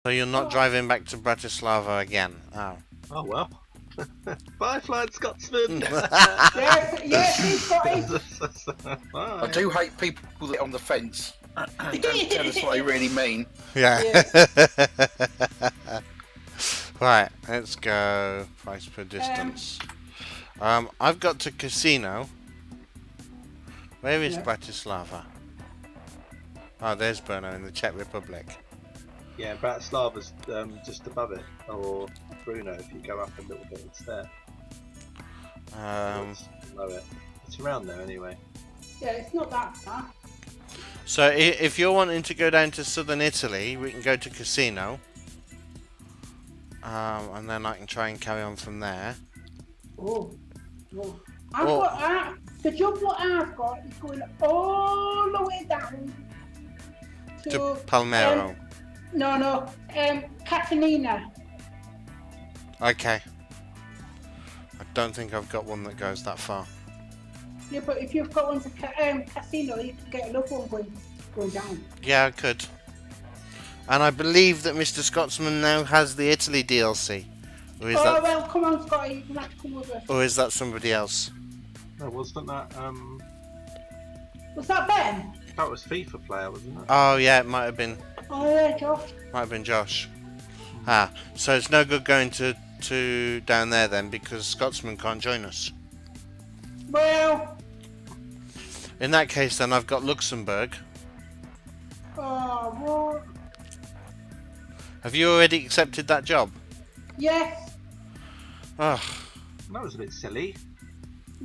So you're not driving back to Bratislava again? Oh. Oh well. Bye, Flying Scotsman. Yes, he's got it. Bye. I do hate people that get on the fence. Don't tell us what they really mean. Yeah. Right, let's go. Price per distance. I've got to casino. Where is Bratislava? Oh, there's Brno in the Czech Republic. Yeah, Bratislava's just above it, or Bruno if you go up a little bit. It's there. It's below it. It's around there anyway. Yeah, it's not that far. So if you're wanting to go down to southern Italy, we can go to casino. And then I can try and carry on from there. Oh. I've got the job what I've got is going all the way down To Palmero. Catalina. Okay. I don't think I've got one that goes that far. Yeah, but if you've got one to casino, you can get another one going down. Yeah, I could. And I believe that Mr. Scotsman now has the Italy DLC. Or is Well, come on, Scotty, you can have to come with us. Or is that somebody else? No, wasn't that Was that Ben? that was FIFA player, wasn't it? Oh yeah, it might have been. Oh yeah, Josh. Might have been Josh. So it's no good going to down there then because Scotsman can't join us. Well. In that case, then I've got Luxembourg. Oh, well. Have you already accepted that job? Yes. Oh, That was a bit silly.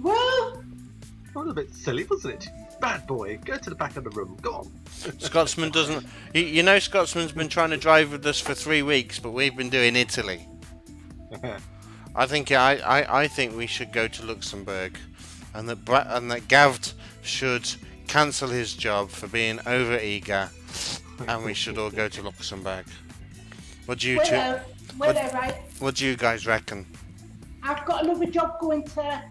Well. That was a bit silly, wasn't it? Bad boy, go to the back of the room. Go on. Scotsman doesn't. You know, Scotsman's been trying to drive with us for 3 weeks, but we've been doing Italy. I think we should go to Luxembourg, and that Gavd should cancel his job for being over eager, and we should all go to Luxembourg. What do you Right. What do you guys reckon? I've got another job going to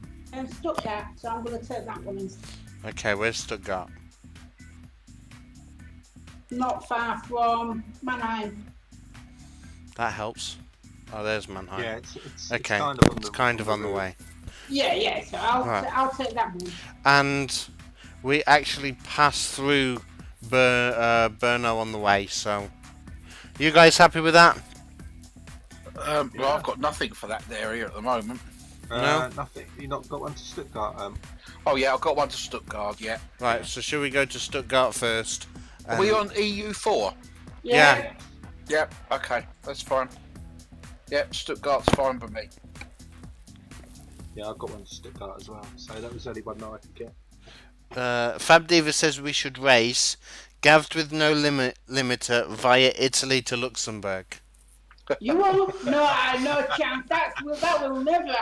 Stuttgart, so I'm going to take that one instead. Okay, where's Stuttgart? Not far from Mannheim. That helps. Oh, there's Mannheim. Yeah, it's Okay, it's kind of on the way. Yeah. So I'll Right. I'll take that one. And we actually passed through Brno on the way, so you guys happy with that? Well, I've got nothing for that area at the moment. No? Nothing. You not got one to Stuttgart? Oh yeah, I've got one to Stuttgart. Yeah. Right, so should we go to Stuttgart first? Are we on EU4? Yeah. Yeah. Okay, that's fine. Yeah, Stuttgart's fine for me. Yeah, I've got one to Stuttgart as well. So that was the only one that I could get. Fab Diva says we should race Gavd with no limiter via Italy to Luxembourg. You won't? No chance. That will never.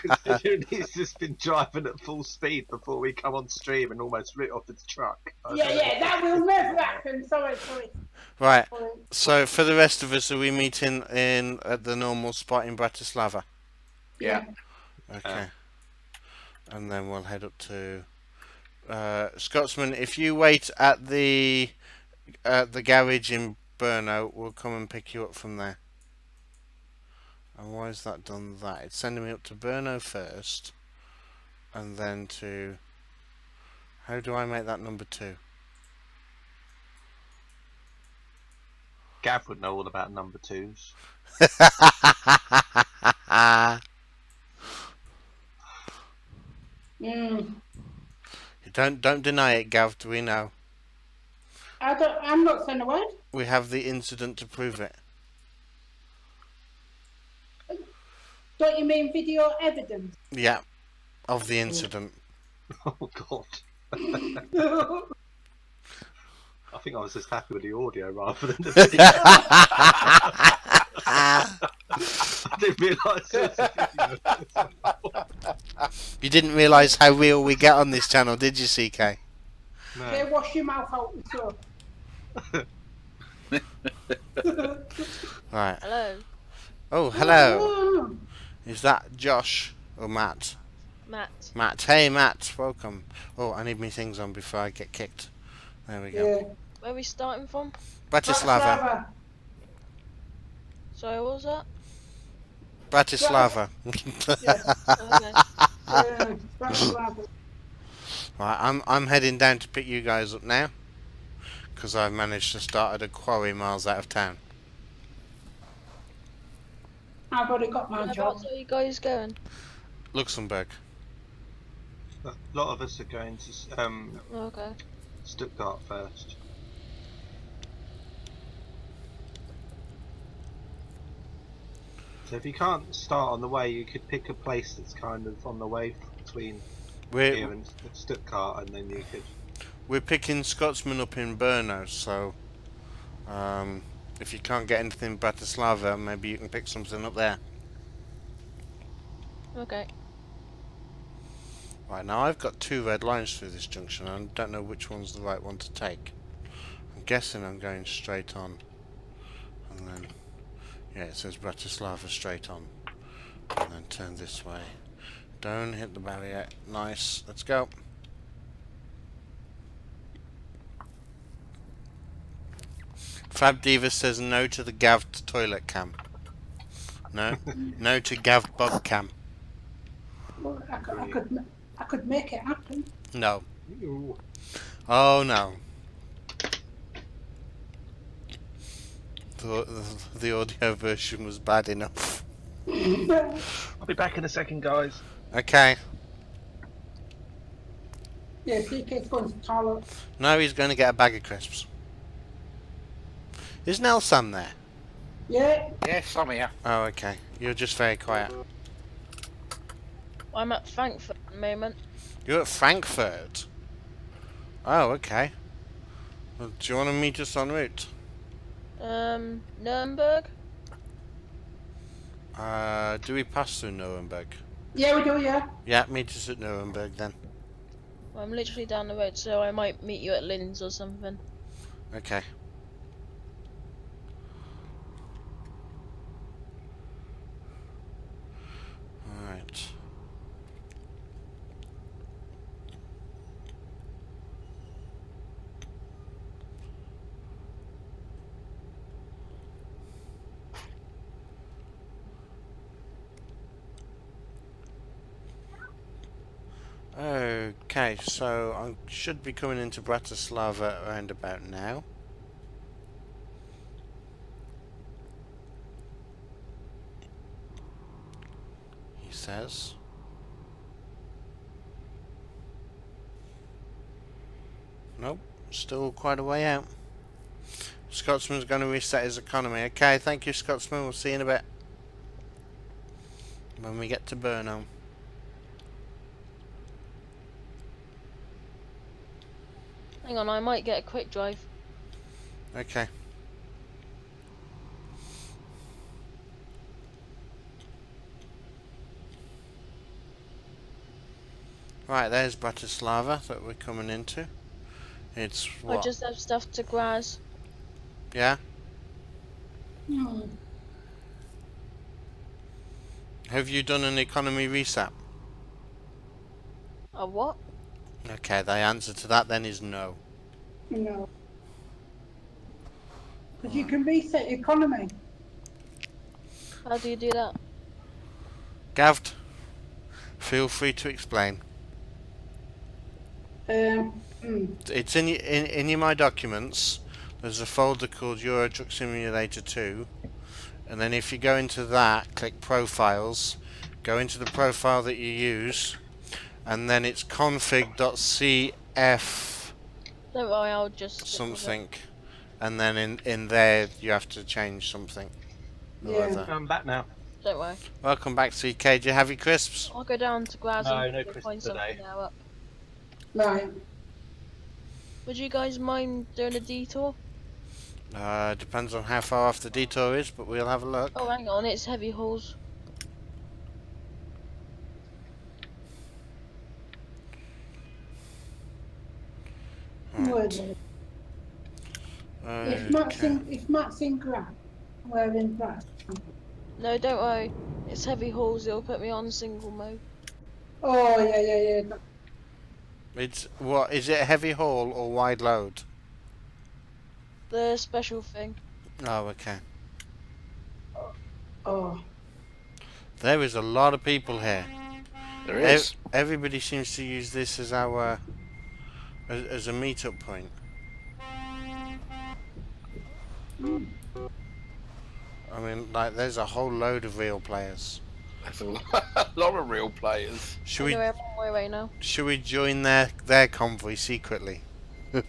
Considering he's just been driving at full speed before we come on stream and almost lit off his truck. Yeah, that will never happen. Sorry. Right. So for the rest of us, are we meeting at the normal spot in Bratislava? Yeah. Okay. And then we'll head up to Scotsman. If you wait at the garage in Brno, we'll come and pick you up from there. And why has that done that? It's sending me up to Brno first, and then to. How do I make that number 2? Gav would know all about number 2s. Don't deny it, Gav. Do we know? I'm not saying a word. We have the incident to prove it. Don't you mean video evidence? Yeah, of the incident. Oh God. I think I was just happy with the audio rather than the video. I didn't realise it was a video. You didn't realise how real we get on this channel, did you, CK? No. Okay, wash your mouth out with soap. Right. Hello, Oh, hello. Is that Josh or Matt? Matt. Matt. Hey, Matt. Welcome. Oh, I need my things on before I get kicked. There we go. Yeah. Where are we starting from? Bratislava. Sorry, what was that? Bratislava. Yeah. Okay. Bratislava. Right, I'm heading down to pick you guys up now, because I've managed to start at a quarry miles out of town. I've already got my job. Whereabouts are you guys going? Luxembourg. A lot of us are going to Okay. Stuttgart first. So if you can't start on the way, you could pick a place that's kind of on the way between We're here and Stuttgart, and then you could. we're picking Scotsman up in Brno, so if you can't get anything in Bratislava, maybe you can pick something up there. Okay. Right, now I've got 2 red lines through this junction, and I don't know which one's the right one to take. I'm guessing I'm going straight on, and then yeah, it says Bratislava straight on, and then turn this way. Don't hit the barrier. Nice. Let's go. Fab Diva says no to the Gavd toilet cam. No, no to Gavd bug cam. Well, I could make it happen. No. Ooh. Oh no. The audio version was bad enough. I'll be back in a second, guys. Okay. Yeah, PK's going to the toilet. No, he's going to get a bag of crisps. Is Nelson there? Yeah. Yes, I'm here. Oh, okay. You're just very quiet. I'm at Frankfurt at the moment. You're at Frankfurt? Oh, okay. Well, do you want to meet us en route? Nuremberg? Do we pass through Nuremberg? Yeah, we do, yeah. Yeah, meet us at Nuremberg then. I'm literally down the road, so I might meet you at Linz or something. Okay. Alright. Okay, so I should be coming into Bratislava around about now. He says. Nope, still quite a way out. Scotsman's going to reset his economy. Okay, thank you, Scotsman. We'll see you in a bit. When we get to Brno. Hang on, I might get a quick drive. Okay. Right, there's Bratislava that we're coming into. It's I what? just have stuff to Graz. Yeah? Hmm. Have you done an economy reset? A what? Okay, the answer to that then is no. No. Because you can reset your economy. How do you do that? Gavd, feel free to explain. It's in your My Documents. There's a folder called Euro Truck Simulator 2, and then if you go into that, click Profiles, go into the profile that you use, and then it's config.cf Don't worry, I'll just stick with it. something, and then in there you have to change something. or Yeah. other. I'm back now. Don't worry. Welcome back, CK. Do you have your crisps? I'll go down to Graz No, and no go Christmas find something today. now up. Right. Would you guys mind doing a detour? Depends on how far off the detour is, but we'll have a look. Oh, hang on, it's heavy hauls. Where is it? If Matt's in Graz, we're in Graz. No, don't worry. It's heavy hauls, it'll put me on single mode. Oh, yeah. It's what is it? A heavy haul or wide load? The special thing. Oh, okay. Oh, There is a lot of people here. There is. Everybody seems to use this as our as a meetup point. I mean, like, there's a whole load of real players. There's a lot of real players. Should we Anyway, I'm on my way now. should we join their convoy secretly? And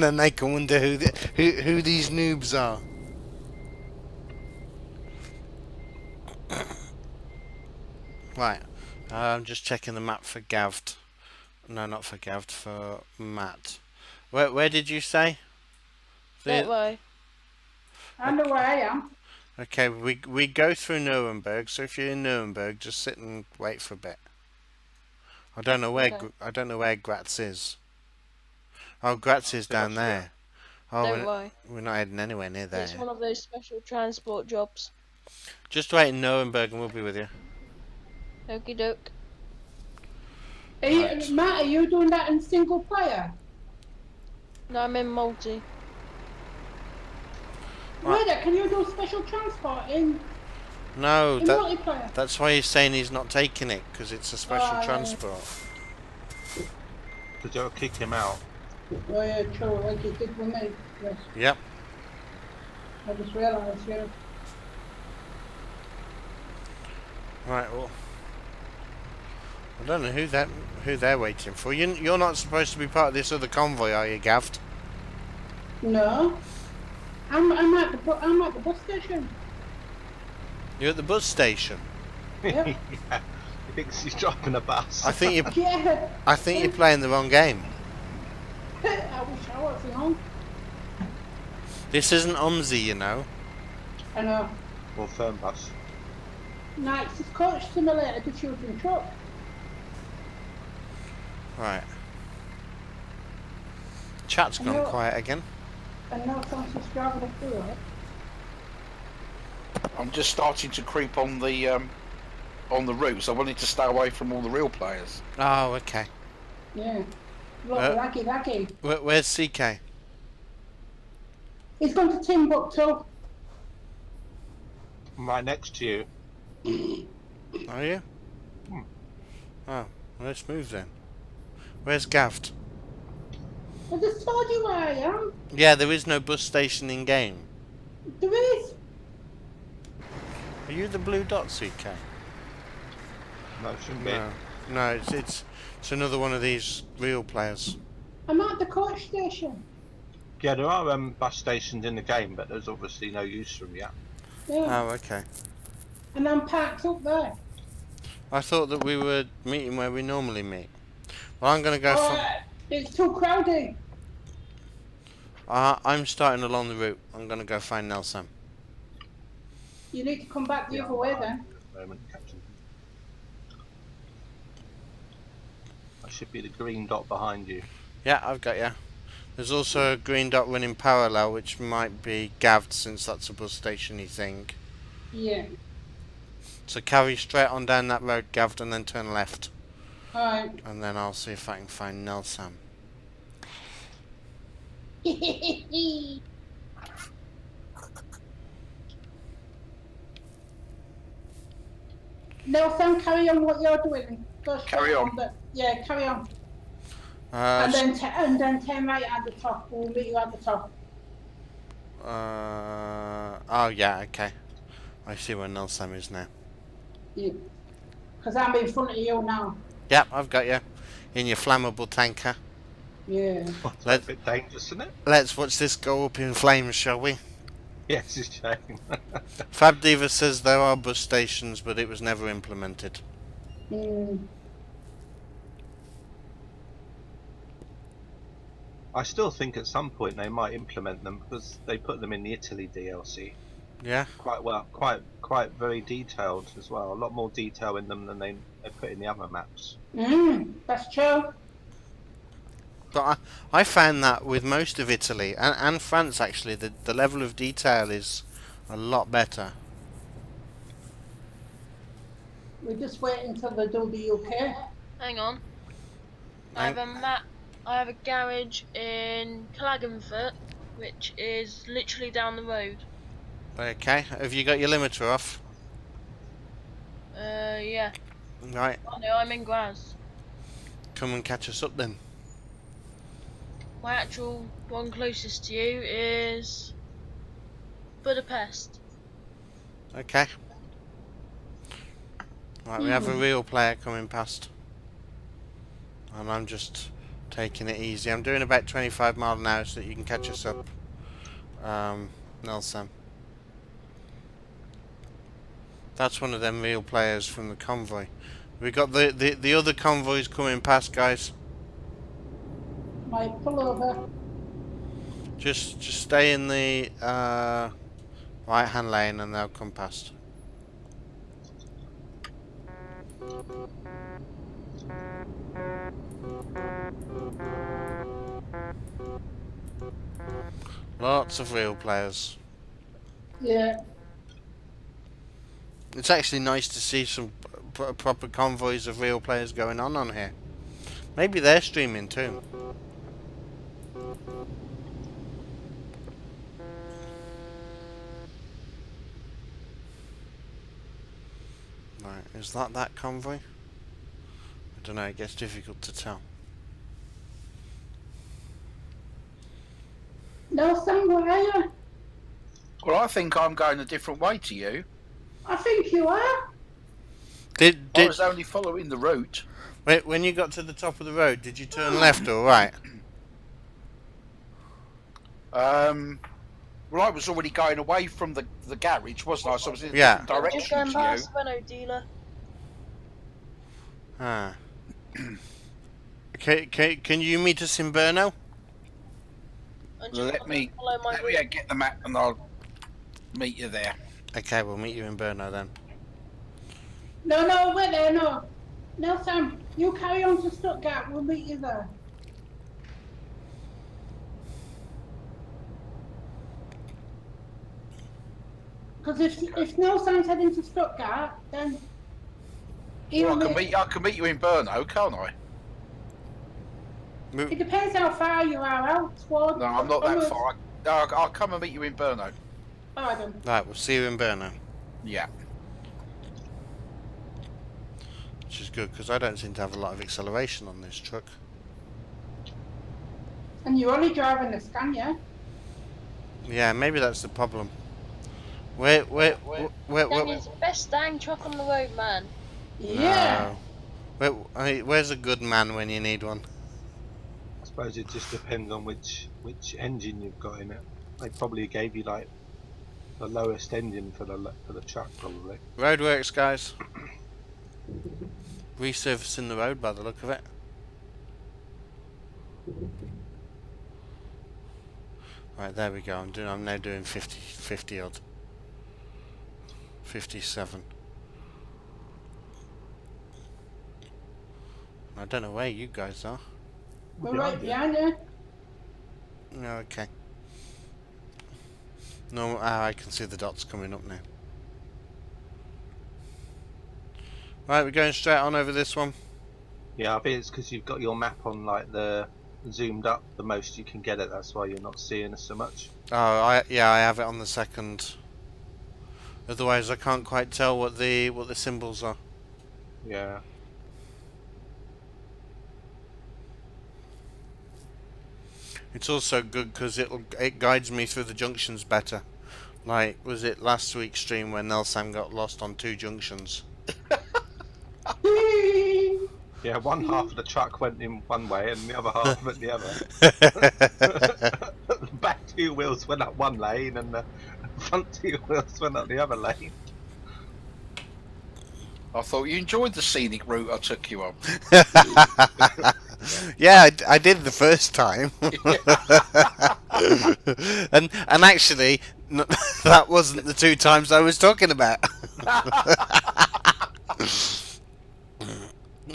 then they can wonder who these noobs are. Right, I'm just checking the map for Gavd. No, not for Gavd, for Matt. Where did you say? Don't worry. I know where I am. Okay, we go through Nuremberg. So if you're in Nuremberg, just sit and wait for a bit. I don't know where Okay. I don't know where Graz is. Oh, Graz is down there. Oh, Don't worry. we're not heading anywhere near there. It's one of those special transport jobs. Just wait in Nuremberg and we'll be with you. Okie doke. Right. Matt, are you doing that in single player? No, I'm in multi. Right. Right. Can you do special transport in No, multiplayer? that's why he's saying he's not taking it, because it's a special Oh, yeah. transport. Because you'll kick him out. Oh yeah, true, like you did with me. Yes, Yep. I just realised, yeah. Right. Well, I don't know who they're waiting for. You're not supposed to be part of this other convoy, are you, Gavd? No. I'm at the bus station. You're at the bus station. Yep. Yeah. He thinks he's driving a bus. I think you Yeah. I think you're playing the wrong game. I wish I was, you know. This isn't UMSI, you know. I know. Or firm bus. Nice. It's coach simulator to shooting truck. Right. Chat's gone No. quiet again. And no Francis driving a through it. I'm just starting to creep on the route, so I wanted to stay away from all the real players. Oh, okay. Yeah. Look, lucky. Where's CK? He's gone to Timbuktu. I'm right next to you. Are you? Hmm. Oh, well, let's move then. Where's Gavd? I just told you where I am. Yeah, there is no bus station in game. There is. Are you the blue dot, CK? No, it shouldn't be. No, it's another one of these real players. I'm at the coach station. Yeah, there are bus stations in the game, but there's obviously no use for them yet. Yeah. Oh, okay. And I'm parked up there. I thought that we were meeting where we normally meet. Well, I'm gonna go from. It's too crowded. I'm starting along the route. I'm gonna go find Nelson. You need to come back the other way then. At the moment, Captain. That should be the green dot behind you. Yeah, I've got you. There's also a green dot running parallel, which might be Gavd, since that's a bus stationy thing. Yeah. So carry straight on down that road, Gavd, and then turn left. Alright. And then I'll see if I can find Nelson. Nelson, carry on what you're doing. Go straight Carry on. Yeah, carry on. Uh, And then turn right at the top. We'll meet you at the top. oh yeah, okay. I see where Nelson is now. Yeah. Because I'm in front of you now. Yep, I've got you. In your flammable tanker. Yeah. It's Let's- a bit dangerous, isn't it? Let's watch this go up in flames, shall we? Yes, it's a shame. Fab Diva says there are bus stations, but it was never implemented. Mm. I still think at some point they might implement them because they put them in the Italy DLC Yeah? quite well, quite very detailed as well. A lot more detail in them than they put in the other maps. That's true. But I found that with most of Italy, and France actually, the level of detail is a lot better. We're just waiting until they do the UK. Hang on. I have a map. I have a garage in Klagenfurt, which is literally down the road. Okay, have you got your limiter off? Yeah. Right, Oh no, I'm in Graz. come and catch us up then. My actual one closest to you is Budapest. Okay. Right, we have a real player coming past. And I'm just taking it easy. I'm doing about 25 miles an hour so that you can catch us up. Nelson. That's one of them real players from the convoy. We got the other convoys coming past, guys. Right, pull over. Just stay in the right hand lane and they'll come past. Lots of real players. Yeah. It's actually nice to see some proper convoys of real players going on here. Maybe they're streaming too. Right, is that convoy? I don't know, it gets difficult to tell. Nelson, where are you? Well, I think I'm going a different way to you. I think you are. I Did was only following the route. wait, when you got to the top of the road, did you turn left or right? Well, I was already going away from the garage, wasn't I? So I was in a Yeah. different I'm just going direction to past you. the Renault dealer. Ah. Can you meet us in Brno? And just Let me follow my route. get the map and I'll meet you there. Okay, we'll meet you in Brno then. No, wait there, no. Nelson, you carry on to Stuttgart. We'll meet you there. Because if Nelson's heading to Stuttgart, then Well, he'll I can meet you in Brno, can't I? It depends how far you are out towards. No, I'm not that onwards. far. I'll come and meet you in Brno. Alright then. Right, we'll see you in Brno. Yeah. Which is good, because I don't seem to have a lot of acceleration on this truck. And you're only driving the Scania. Yeah, maybe that's the problem. Wait. Daniel's the best dang truck on the road, man. Yeah. No. Where's a good man when you need one? I suppose it just depends on which engine you've got in it. They probably gave you like the lowest engine for the truck, probably. Roadworks, guys. Resurfacing the road by the look of it. Right, there we go. I'm now doing 50 odd. 57. I don't know where you guys are. We're right behind you. No, okay. No, I can see the dots coming up now. Right, we're going straight on over this one. Yeah, I think it's because you've got your map on like the zoomed up the most you can get it. That's why you're not seeing us so much. Oh, I have it on the second. Otherwise, I can't quite tell what the symbols are. Yeah. It's also good because it guides me through the junctions better. Like, was it last week's stream when Nelson got lost on 2 junctions? Yeah, one half of the truck went in one way and the other half went the other. The back 2 wheels went up one lane and the front 2 wheels went up the other lane. I thought you enjoyed the scenic route I took you on. Yeah, I did the first time. and actually, that wasn't the 2 times I was talking about.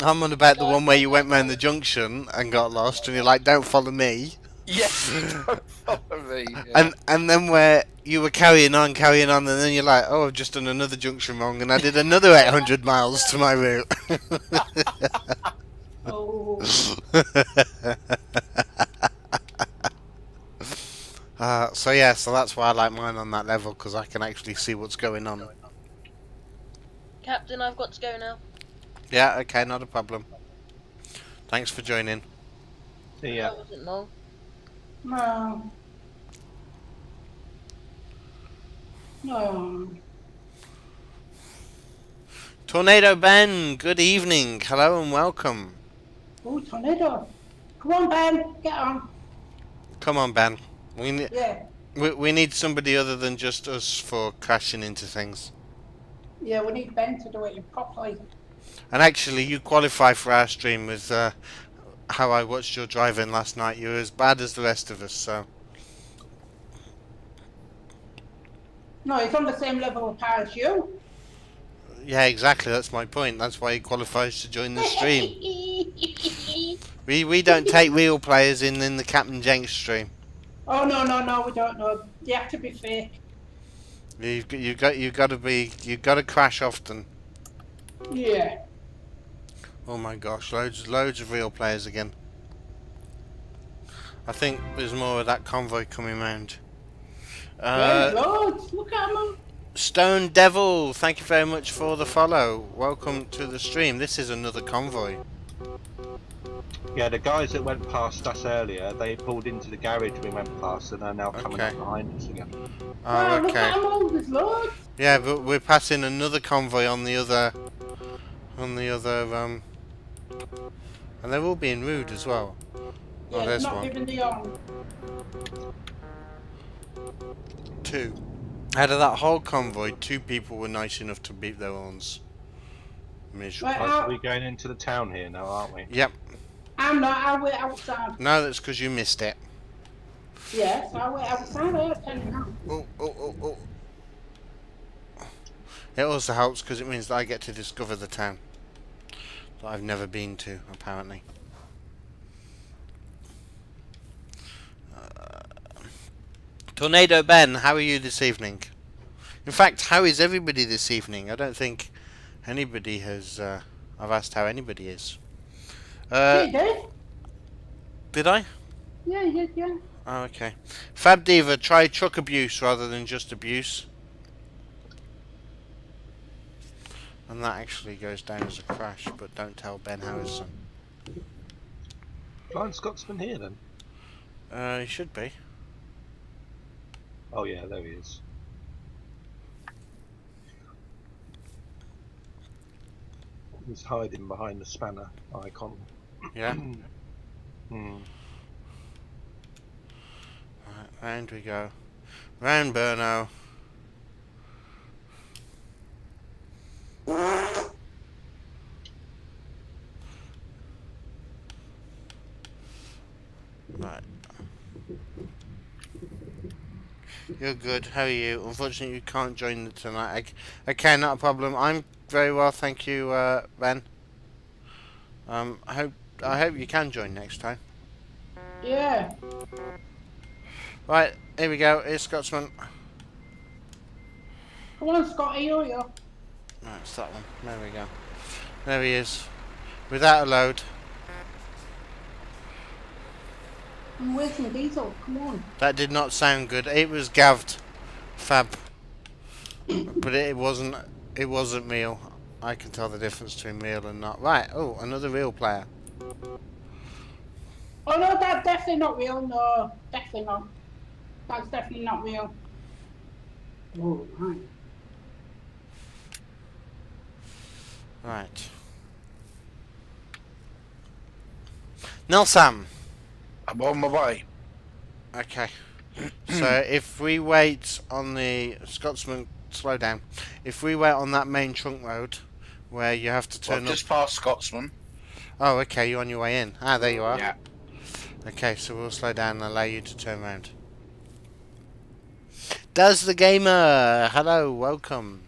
I'm on about the one where you went round the junction and got lost, and you're like, "Don't follow me." Yes, don't follow me. Yeah. And then where you were carrying on, and then you're like, "Oh, I've just done another junction wrong, and I did another 800 miles to my route." Oh. So yeah, so that's why I like mine on that level, because I can actually see what's going on. Captain, I've got to go now. Yeah, okay, not a problem. Thanks for joining. See ya. That wasn't long. No. No. Tornado Ben, good evening. Hello and welcome. Oh, tornado. Come on, Ben. Get on. Come on, Ben. Yeah. We need somebody other than just us for crashing into things. Yeah, we need Ben to do it properly. And actually, you qualify for our stream with how I watched your driving last night. You were as bad as the rest of us, so... No, it's on the same level of power as you. Yeah, exactly, that's my point. That's why he qualifies to join the stream. We don't take real players in the CptnJenks stream. Oh, no, we don't know. They have to be fake. You've got to crash often. Yeah. Oh my gosh, loads of real players again. I think there's more of that convoy coming round. There's loads. Look at them. Stone Devil, thank you very much for the follow. Welcome to the stream. This is another convoy. Yeah, the guys that went past us earlier, they pulled into the garage we went past and are now coming Okay. up behind us again. Wow, Oh, look okay. at them all. There's loads. Yeah, but we're passing another convoy on the other, and they're all being rude as well. Yeah, Oh, there's not one. giving the on. Two. Out of that whole convoy, 2 people were nice enough to beat their horns. Miserable. Right, Right, so we're going into the town here now, aren't we? Yep. I'm not. I'll wait outside. No, that's because you missed it. Yes, I'll wait outside. I'll tell you now. Oh. It also helps because it means that I get to discover the town that I've never been to, apparently. Tornado Ben, how are you this evening? In fact, how is everybody this evening? I don't think anybody has... I've asked how anybody is. Yeah, you did. Did I? Yeah, you did, yeah. Oh, okay. Fab Diva, try truck abuse rather than just abuse. And that actually goes down as a crash, but don't tell Ben Harrison. Blind Scotsman here then? He should be. Oh yeah, there he is. He's hiding behind the spanner icon. Yeah? Hmm. Right, round we go. Round Burno. Right. You're good. How are you? Unfortunately, you can't join the tonight. Okay, not a problem. I'm very well, thank you, Ben. I hope you can join next time. Yeah. Right, here we go. Here's Scotsman. Come on, Scotty, hurry up. Right, it's that one. There we go. There he is. Without a load. I'm wasting diesel. Come on. That did not sound good. It was gaved. Fab. But it wasn't meal. I can tell the difference between meal and not. Right, oh, another real player. Oh no, that's definitely not real. No, definitely not. That's definitely not real. Oh, right. Right. Nelson. I'm on my way. Okay. So if we wait on the Scotsman, slow down. If we wait on that main trunk road where you have to Well, turn up. just past Scotsman. Oh, okay, you're on your way in. Ah, there you are. Yeah. Okay, so we'll slow down and allow you to turn around. Does the gamer? Hello, welcome.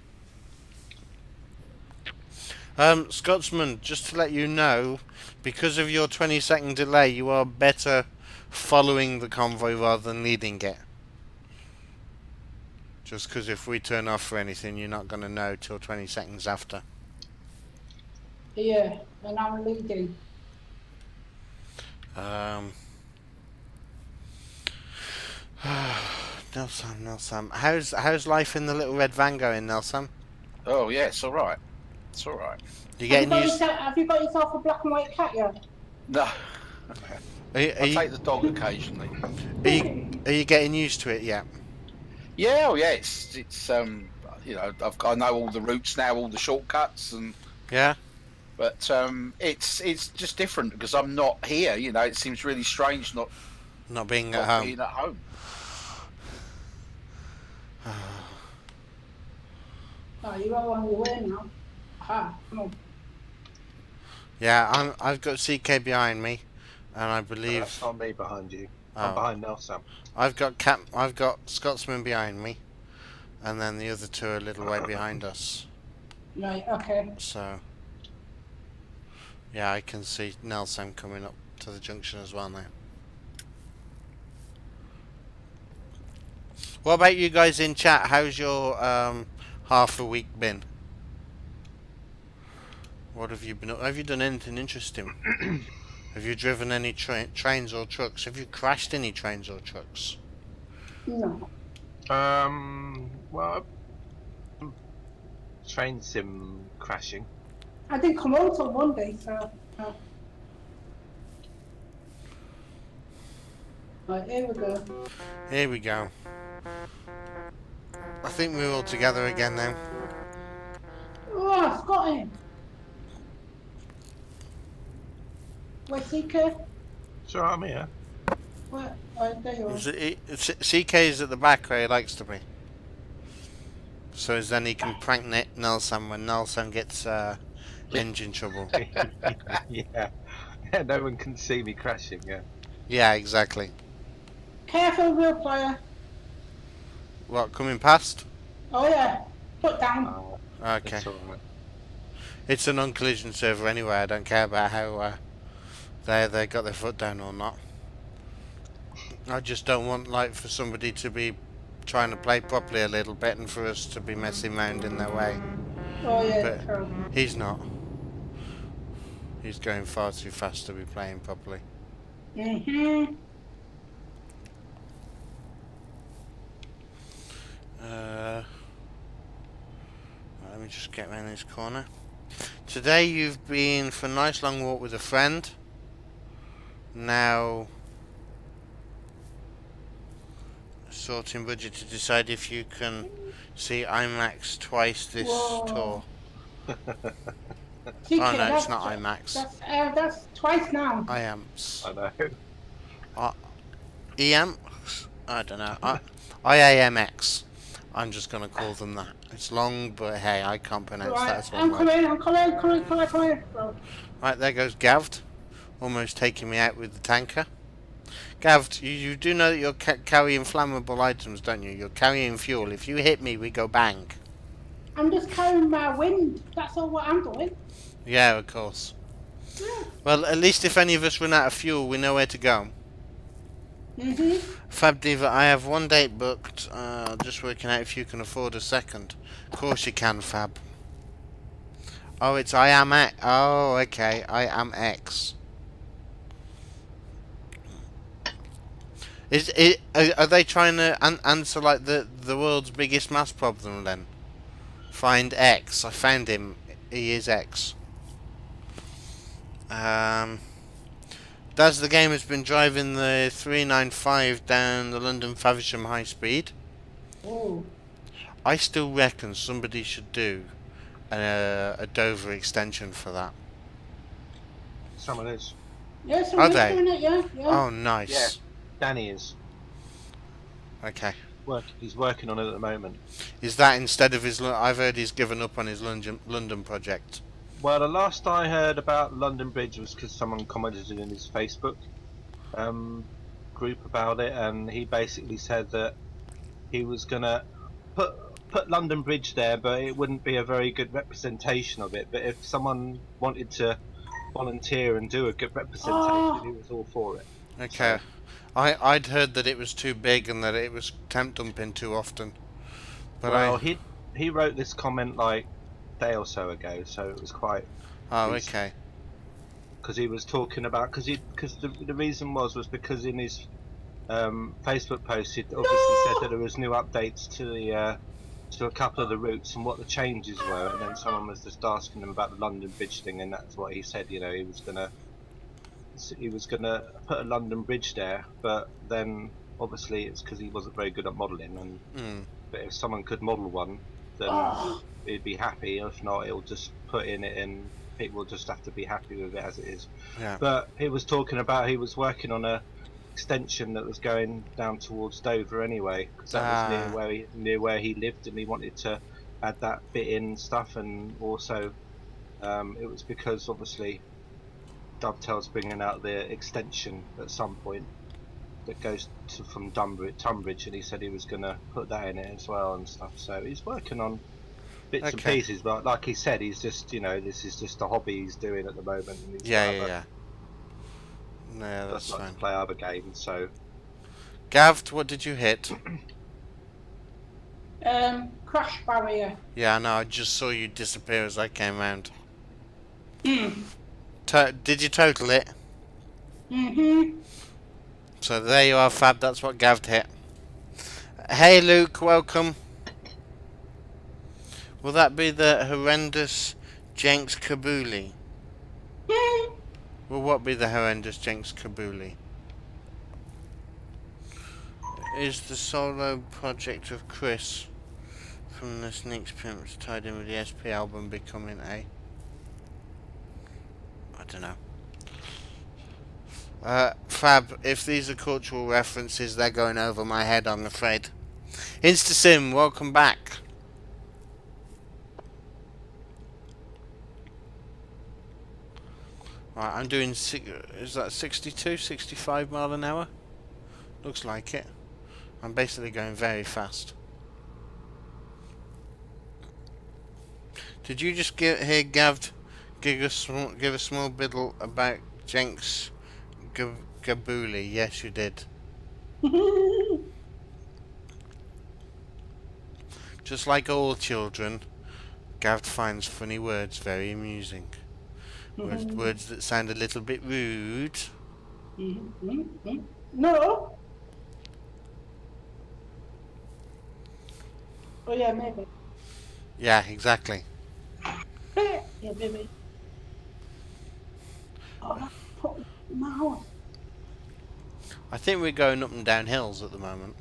Scotsman, just to let you know, because of your 20-second delay, you are better following the convoy rather than leading it. Just because if we turn off for anything, you're not going to know till 20 seconds after. Yeah, and I'm leading. Nelsam. How's life in the little red van going, Nelsam? Oh yeah, it's all right. It's all right. You getting used? Have you got yourself a black and white cat yet? No, Are you, are I you, take the dog occasionally. are you getting used to it yet? Yeah, oh yeah, it's you know, I know all the routes now, all the shortcuts, and Yeah. but it's just different because I'm not here. You know, it seems really strange not Not being at not home. being at home. Oh, you're all on your way now. Ah, come on. Yeah, I've got CK behind me, and I That's believe not me behind you. I'm oh, behind Nelson. I've got Scotsman behind me, and then the other two are a little way behind us. Right, okay. So yeah, I can see Nelson coming up to the junction as well now. What about you guys in chat? How's your half a week been? What have you been up? Have you done anything interesting? Have you driven any trains or trucks? Have you crashed any trains or trucks? No. Well, train sim crashing. I didn't come home till Monday, so. Right, here we go. Here we go. I think we're all together again now. Oh, I've got him. Where's CK? Sure, I'm here. Where? There you are. CK is at the back where he likes to be. So then he can prank Nelson when Nelson gets engine trouble. Yeah. Yeah, no one can see me crashing, yeah. Yeah, exactly. Careful, real player. What, coming past? Oh, yeah. Put down. Okay. It's alright. It's a non-collision server anyway. I don't care about how they got their foot down or not. I just don't want for somebody to be trying to play properly a little bit and for us to be messing around in their way. Oh, yeah, But terrible. he's not. He's going far too fast to be playing properly. Mm-hmm. Let me just get around this corner. Today you've been for a nice long walk with a friend. Now sorting budget to decide if you can see IMAX twice this tour. CK, Oh no, it's not IMAX. That's twice now. IAMS. I know. EM? I don't know. IAMX. I'm just going to call them that. It's long, but hey, I can't pronounce Right, that as one I'm word. coming. Right, there goes Gavd. Almost taking me out with the tanker. Gavd, you do know that you're carrying flammable items, don't you? You're carrying fuel. If you hit me, we go bang. I'm just carrying my wind. That's all what I'm doing. Yeah, of course. Yeah. Well, at least if any of us run out of fuel, we know where to go. Mhm. Fab Diva, I have one date booked. Just working out if you can afford a second. Of course you can, Fab. Oh, it's I am X. Oh, okay. I am X. Are they trying to answer like the world's biggest maths problem then? Find X. I found him. He is X. Daz the Game has been driving the 395 down the London Faversham high speed. Oh. I still reckon somebody should do a Dover extension for that. Someone is. Yeah, so Are we're they? doing it, yeah. Oh, nice. Yeah. Danny is. Okay. He's working on it at the moment. Is that instead of his? I've heard he's given up on his London project. Well, the last I heard about London Bridge was because someone commented in his Facebook group about it, and he basically said that he was gonna put London Bridge there, but it wouldn't be a very good representation of it. But if someone wanted to volunteer and do a good representation, he was all for it. Okay. So, I'd heard that it was too big and that it was temp dumping too often. But well, he wrote this comment like a day or so ago, so it was quite. Oh, okay. Because he was talking about because the reason was because in his Facebook posted obviously said that there was new updates to the to a couple of the routes and what the changes were, and then someone was just asking him about the London Bridge thing, and that's what he said. You know, he was gonna put a London Bridge there, but then obviously it's because he wasn't very good at modelling. And Mm. but if someone could model one, then Oh, he'd be happy. If not, he'll just put in it, and people will just have to be happy with it as it is. Yeah. But he was talking about he was working on a extension that was going down towards Dover anyway, because that was Ah. near where he lived, and he wanted to add that bit in stuff. And also, it was because obviously Dovetail's bringing out the extension at some point that goes from Tunbridge, and he said he was going to put that in it as well and stuff. So he's working on bits and Okay. pieces, but like he said, he's just, you know, this is just a hobby he's doing at the moment, and he's Yeah, got yeah, other, yeah. No, does that's like fine. to play other games. So Gav, what did you hit? crash barrier. Yeah, I know. I just saw you disappear as I came round. Mm. Did you total it? Mm-hmm. So there you are, Fab. That's what Gav hit. Hey, Luke. Welcome. Will that be the horrendous Jenks Kabuli? Will what be the horrendous Jenks Kabuli? Is the solo project of Chris from the Sneaks Pimps tied in with the SP album becoming a... I don't know. Fab, if these are cultural references, they're going over my head, I'm afraid. InstaSim, welcome back. Right, I'm doing, is that 62, 65 mile an hour? Looks like it. I'm basically going very fast. Did you just hear Gav give a small biddle about Jenks Gabuli? Yes, you did. Just like all children, Gav finds funny words very amusing. Words that sound a little bit rude. No. Oh yeah, maybe. Yeah, exactly. Yeah, maybe. Oh, that's put mouse. I think we're going up and down hills at the moment.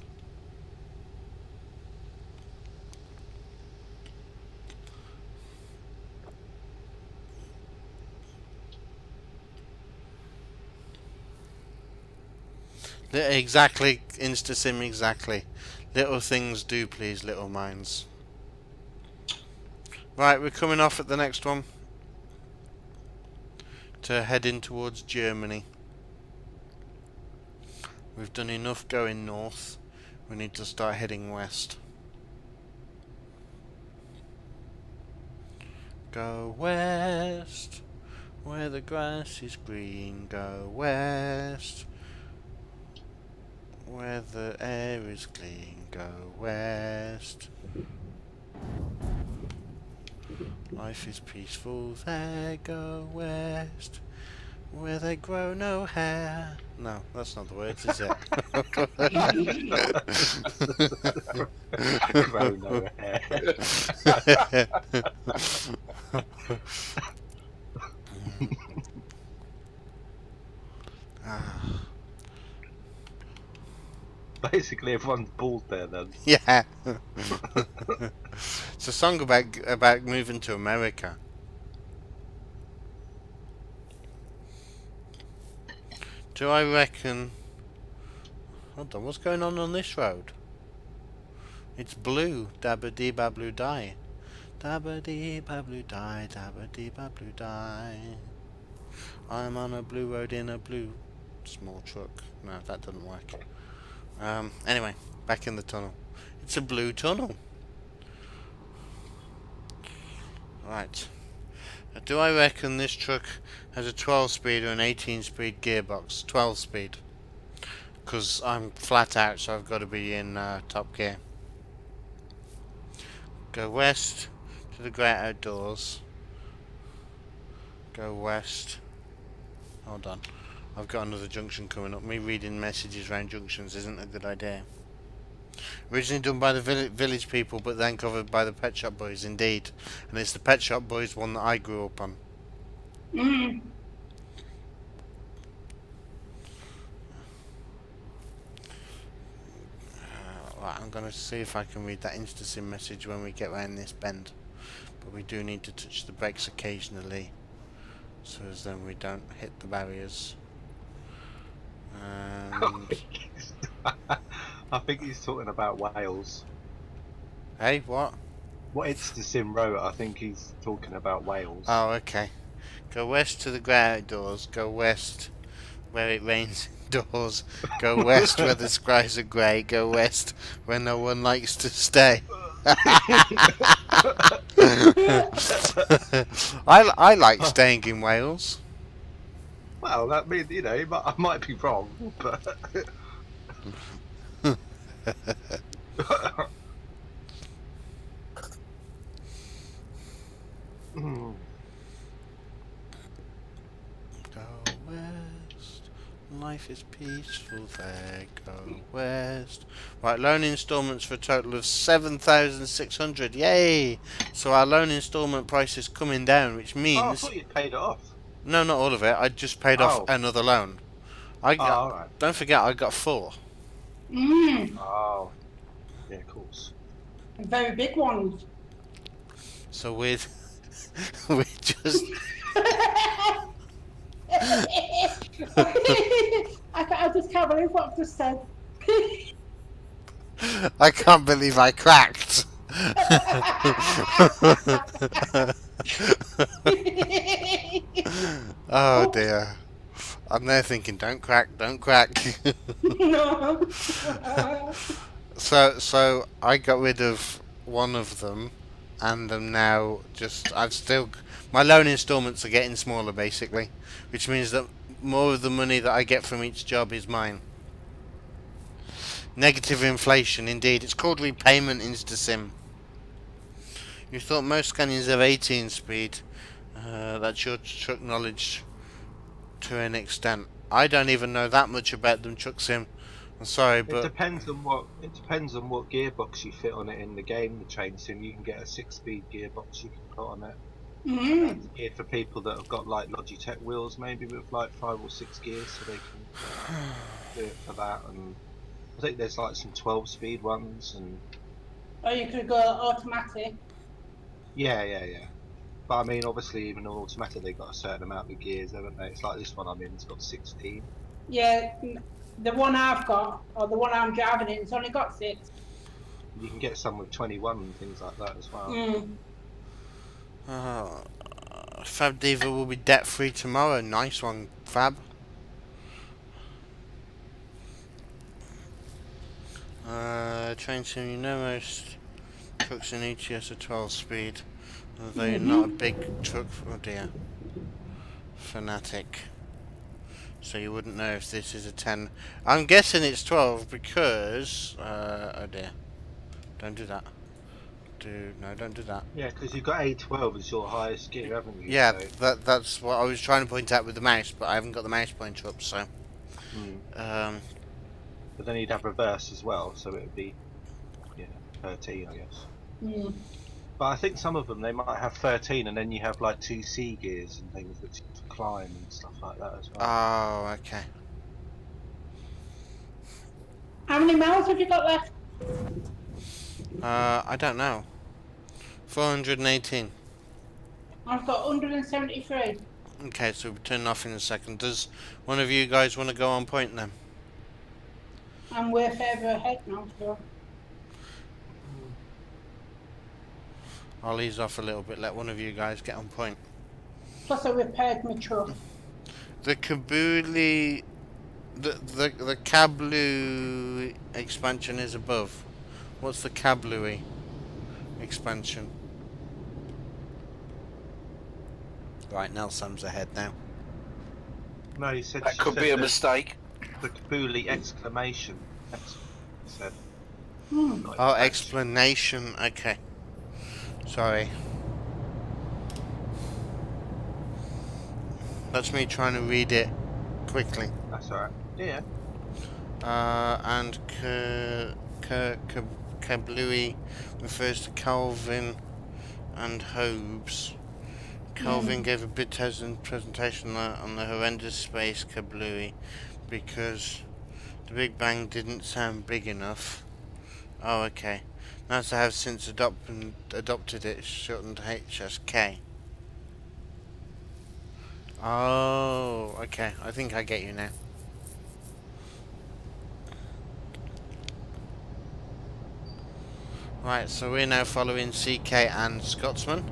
Exactly, InstaSim, exactly. Little things do please little minds. Right, we're coming off at the next one to head in towards Germany. We've done enough going north. We need to start heading west. Go west, where the grass is green. Go west, where the air is clean. Go west. Life is peaceful there. Go west, where they grow no hair. No, that's not the words, is it? grow no hair. Basically, everyone's bald there then. Yeah. It's a song about moving to America. Do I reckon... Hold on, what's going on this road? It's blue. Dabba dee babbloo die. Dabba dee babbloo die. Dabba dee babbloo die. I'm on a blue road in a blue small truck. No, that doesn't work. Anyway, back in the tunnel. It's a blue tunnel. Right. Do I reckon this truck has a 12-speed or an 18-speed gearbox? 12-speed. Because I'm flat out, so I've got to be in top gear. Go west to the great outdoors. Go west. Hold on. I've got another junction coming up. Me reading messages around junctions isn't a good idea. Originally done by the village people, but then covered by the Pet Shop Boys, indeed. And it's the Pet Shop Boys one that I grew up on. Mm. Right, I'm going to see if I can read that InstaSim message when we get round this bend. But we do need to touch the brakes occasionally, so as then we don't hit the barriers. And I think he's talking about Wales. hey, what? What InstaSim wrote, I think he's talking about Wales. Oh, okay. Go west to the grey outdoors. Go west where it rains indoors. Go west where the skies are grey. Go west where no one likes to stay. I like staying in Wales. Well, that means, you know, I might be wrong, but... Hmm. Go west, life is peaceful there. Go west. Right, loan instalments for a total of 7,600. Yay! So our loan instalment price is coming down, which Oh, I means thought you'd paid it off. no, not all of it. I just paid off Oh. another loan. I Oh, got. alright. Don't forget, I got 4. Mm. Oh. Yeah, of course. Very big ones. So we're we're just. I just can't believe what I've just said. I can't believe I cracked. Oh dear. I'm there thinking, don't crack, don't crack. No. So I got rid of one of them, and I'm now just. My loan instalments are getting smaller, basically, which means that more of the money that I get from each job is mine. Negative inflation, indeed. It's called repayment InstaSim. You thought most Scanions have 18 speed. That's your truck knowledge to an extent. I don't even know that much about them, Truck Sim. I'm sorry, It but depends on what gearbox you fit on it in the game. The Train Sim, you can get a 6-speed gearbox you can put on it. Mm. That's geared for people that have got like Logitech wheels, maybe with like 5 or 6 gears, so they can do it for that. And I think there's like some 12-speed ones, and Or you could go automatic. yeah. But I mean, obviously, even on automatic, they've got a certain amount of gears, haven't they? It's like this one I'm in, it's got 16. Yeah, the one I've got, or the one I'm driving in, it's only got 6. You can get some with 21 and things like that as well. Mm. Fab Diva will be debt free tomorrow. Nice one, Fab. Train Sim, you know most trucks in ETS are 12 speed. Although you're not a big truck, oh dear, fanatic. So you wouldn't know if this is a 10. I'm guessing it's 12 because, oh dear. Don't do that. Don't do that. Yeah, because you've got A12 as your highest gear, haven't you? Yeah, So, that's what I was trying to point out with the mouse, but I haven't got the mouse pointer up, so. but then you'd have reverse as well, so it would be 13, I guess. Mm. But I think some of them, they might have 13 and then you have like 2 C gears and things that you can climb and stuff like that as well. Oh, okay. How many miles have you got left? I don't know. 418. I've got 173. Okay, so we'll turn off in a second. Does one of you guys want to go on point then? And we're further ahead now, so. I'll ease off a little bit, let one of you guys get on point. Plus I repaired my truck. The Kabuli... The Kablu expansion is above. What's the Kablui expansion? Right, Nelson's ahead now. No, you said That could be a mistake. The Kabuli exclamation. He said. Hmm. Not Oh, explanation. explanation. Okay. Sorry. That's me trying to read it quickly. That's alright. Yeah. And Kablooey refers to Calvin and Hobbes. Calvin gave a big presentation on the horrendous space Kablooey because the Big Bang didn't sound big enough. Oh, okay. NASA have since adopted it, shortened HSK. Oh, okay. I think I get you now. Right, so we're now following CK and Scotsman.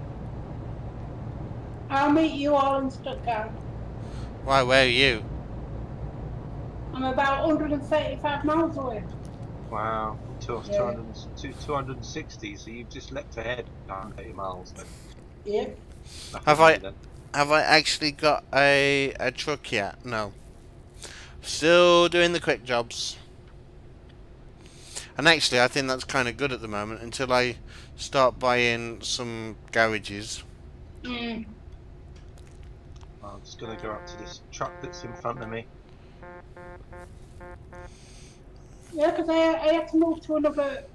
I'll meet you all in Stuttgart. Why, where are you? I'm about 135 miles away. Wow. Yeah. 260, so you've just leapt ahead 180 miles then. Yep. Lucky Have you I- then. Have I actually got a truck yet? No. Still doing the quick jobs. And actually, I think that's kind of good at the moment until I start buying some garages. Mm. I'm just going to go up to this truck that's in front of me. Yeah, because I had to move to another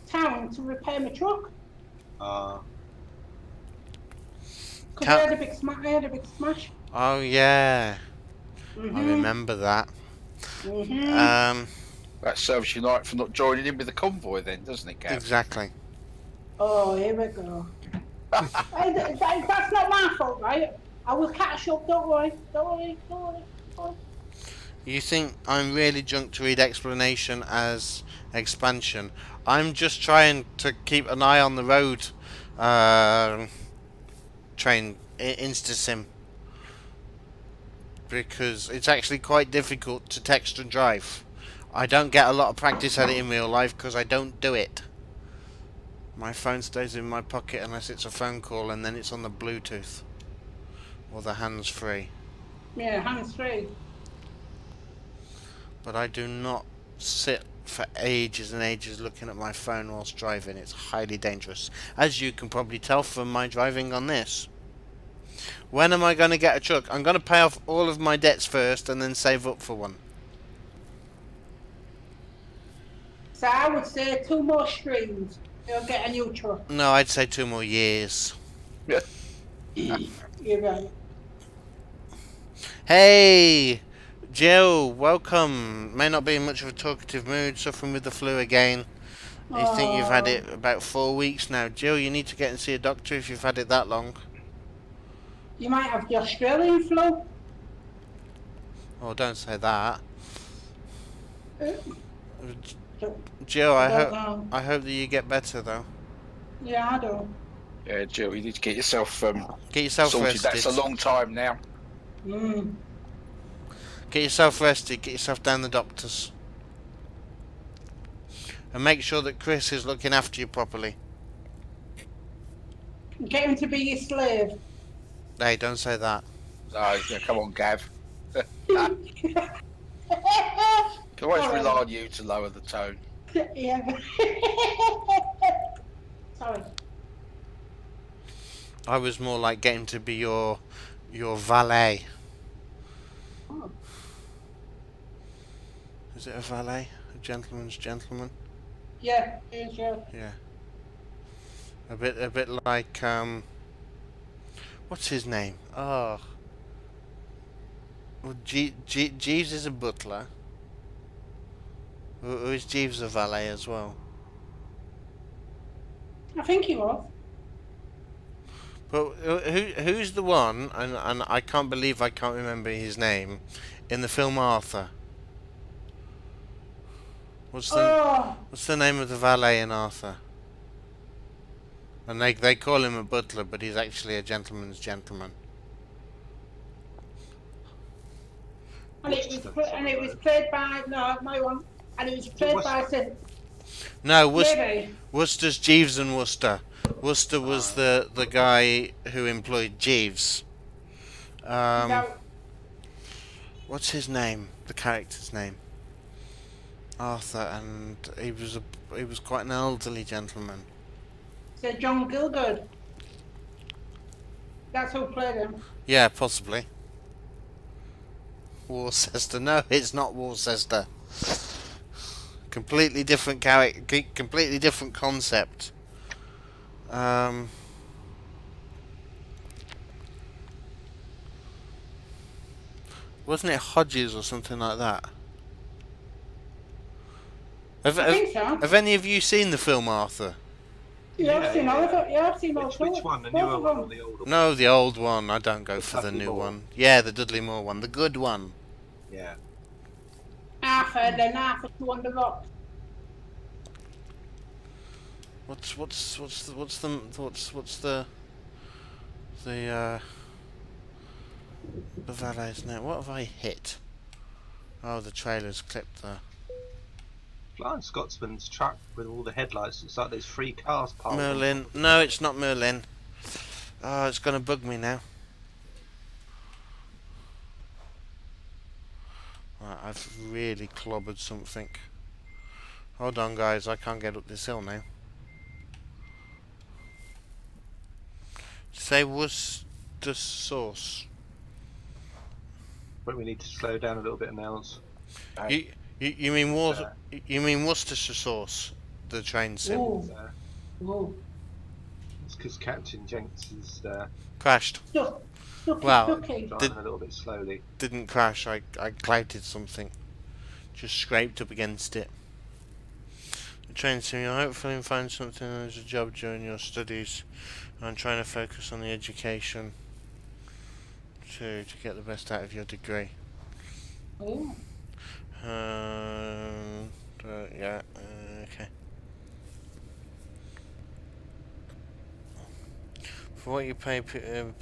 town to repair my truck. Because I had a big smash. Oh yeah, I Mhm. remember that. Mhm. That serves you right for not joining in with the convoy, then, doesn't it, Gav? Exactly. Oh, here we go. That's not my fault, right? I will catch up. Don't worry. Don't worry. You think I'm really drunk to read explanation as expansion? I'm just trying to keep an eye on the road. Train InstaSim. Because it's actually quite difficult to text and drive. I don't get a lot of practice at it in real life because I don't do it. My phone stays in my pocket unless it's a phone call, and then it's on the Bluetooth or the hands-free. Yeah, hands free. But I do not sit for ages and ages looking at my phone whilst driving. It's highly dangerous, as you can probably tell from my driving on this. When am I going to get a truck? I'm going to pay off all of my debts first and then save up for one. So I would say 2 more streams. You'll get a new truck. No, I'd say 2 more years. You're right. Hey, Jill, welcome. May not be in much of a talkative mood, suffering with the flu again. You think you've had it about 4 weeks now. Jill, you need to get and see a doctor if you've had it that long. You might have the Australian flu. Oh, don't say that. Uh, Jill, I don't know. I hope that you get better though. Yeah, I do. Yeah, Jill, you need to get yourself Get yourself sorted. rested. That's a long time now. Mm. Get yourself rested. Get yourself down the doctors. And make sure that Chris is looking after you properly. Get him to be your slave. Hey, don't say that. No, yeah, come on, Gav. Can always Alright. rely on you to lower the tone. Yeah. Sorry. I was more like getting to be your valet. Oh. Is it a valet? A gentleman's gentleman? Yeah, yeah. Yeah. A bit like what's his name? Oh. Well, Jeeves is a butler. Or is Jeeves a valet as well? I think he was. But who's the one? And I can't believe I can't remember his name in the film Arthur. What's the name of the valet in Arthur? And they call him a butler, but he's actually a gentleman's gentleman. And it was played by my one. And it was played by No, maybe. Worcester's Jeeves and Worcester. Worcester was the guy who employed Jeeves. No, What's his name? The character's name? Arthur, and he was quite an elderly gentleman. so John Gielgud. That's who played him. Yeah, possibly. Worcester. No, it's not Worcester. Completely different character, completely different concept. Wasn't it Hodges or something like that? I think so. Have any of you seen the film Arthur? Yeah, I've seen all of it. Yeah, I've seen all Which one? The both newer of one them. or the older one? No, the old one. I don't go The for the Dudley new Moore. one. Yeah, the Dudley Moore one, the good one. Yeah. Arthur, then Arthur 2 on the rocks. What's the valet's name? What have I hit? Oh, the trailer's clipped there. Flying Scotsman's truck with all the headlights. It's like there's 3 cars piled on. Merlin. No, it's not Merlin. Oh, it's gonna bug me now. Right, I've really clobbered something. Hold on, guys. I can't get up this hill now. Say Worcester sauce. But we need to slow down a little bit now. You mean you mean Worcestershire sauce? The train sim Ooh. Ooh. It's because CptnJenks is crashed. Stuck. Wow. Stucky. driving a little bit slowly. Didn't crash. I clouted something. Just scraped up against it. The train sim. You'll hopefully find something as a job during your studies. I'm trying to focus on the education to get the best out of your degree. Ooh. Yeah, okay. For what you pay people, you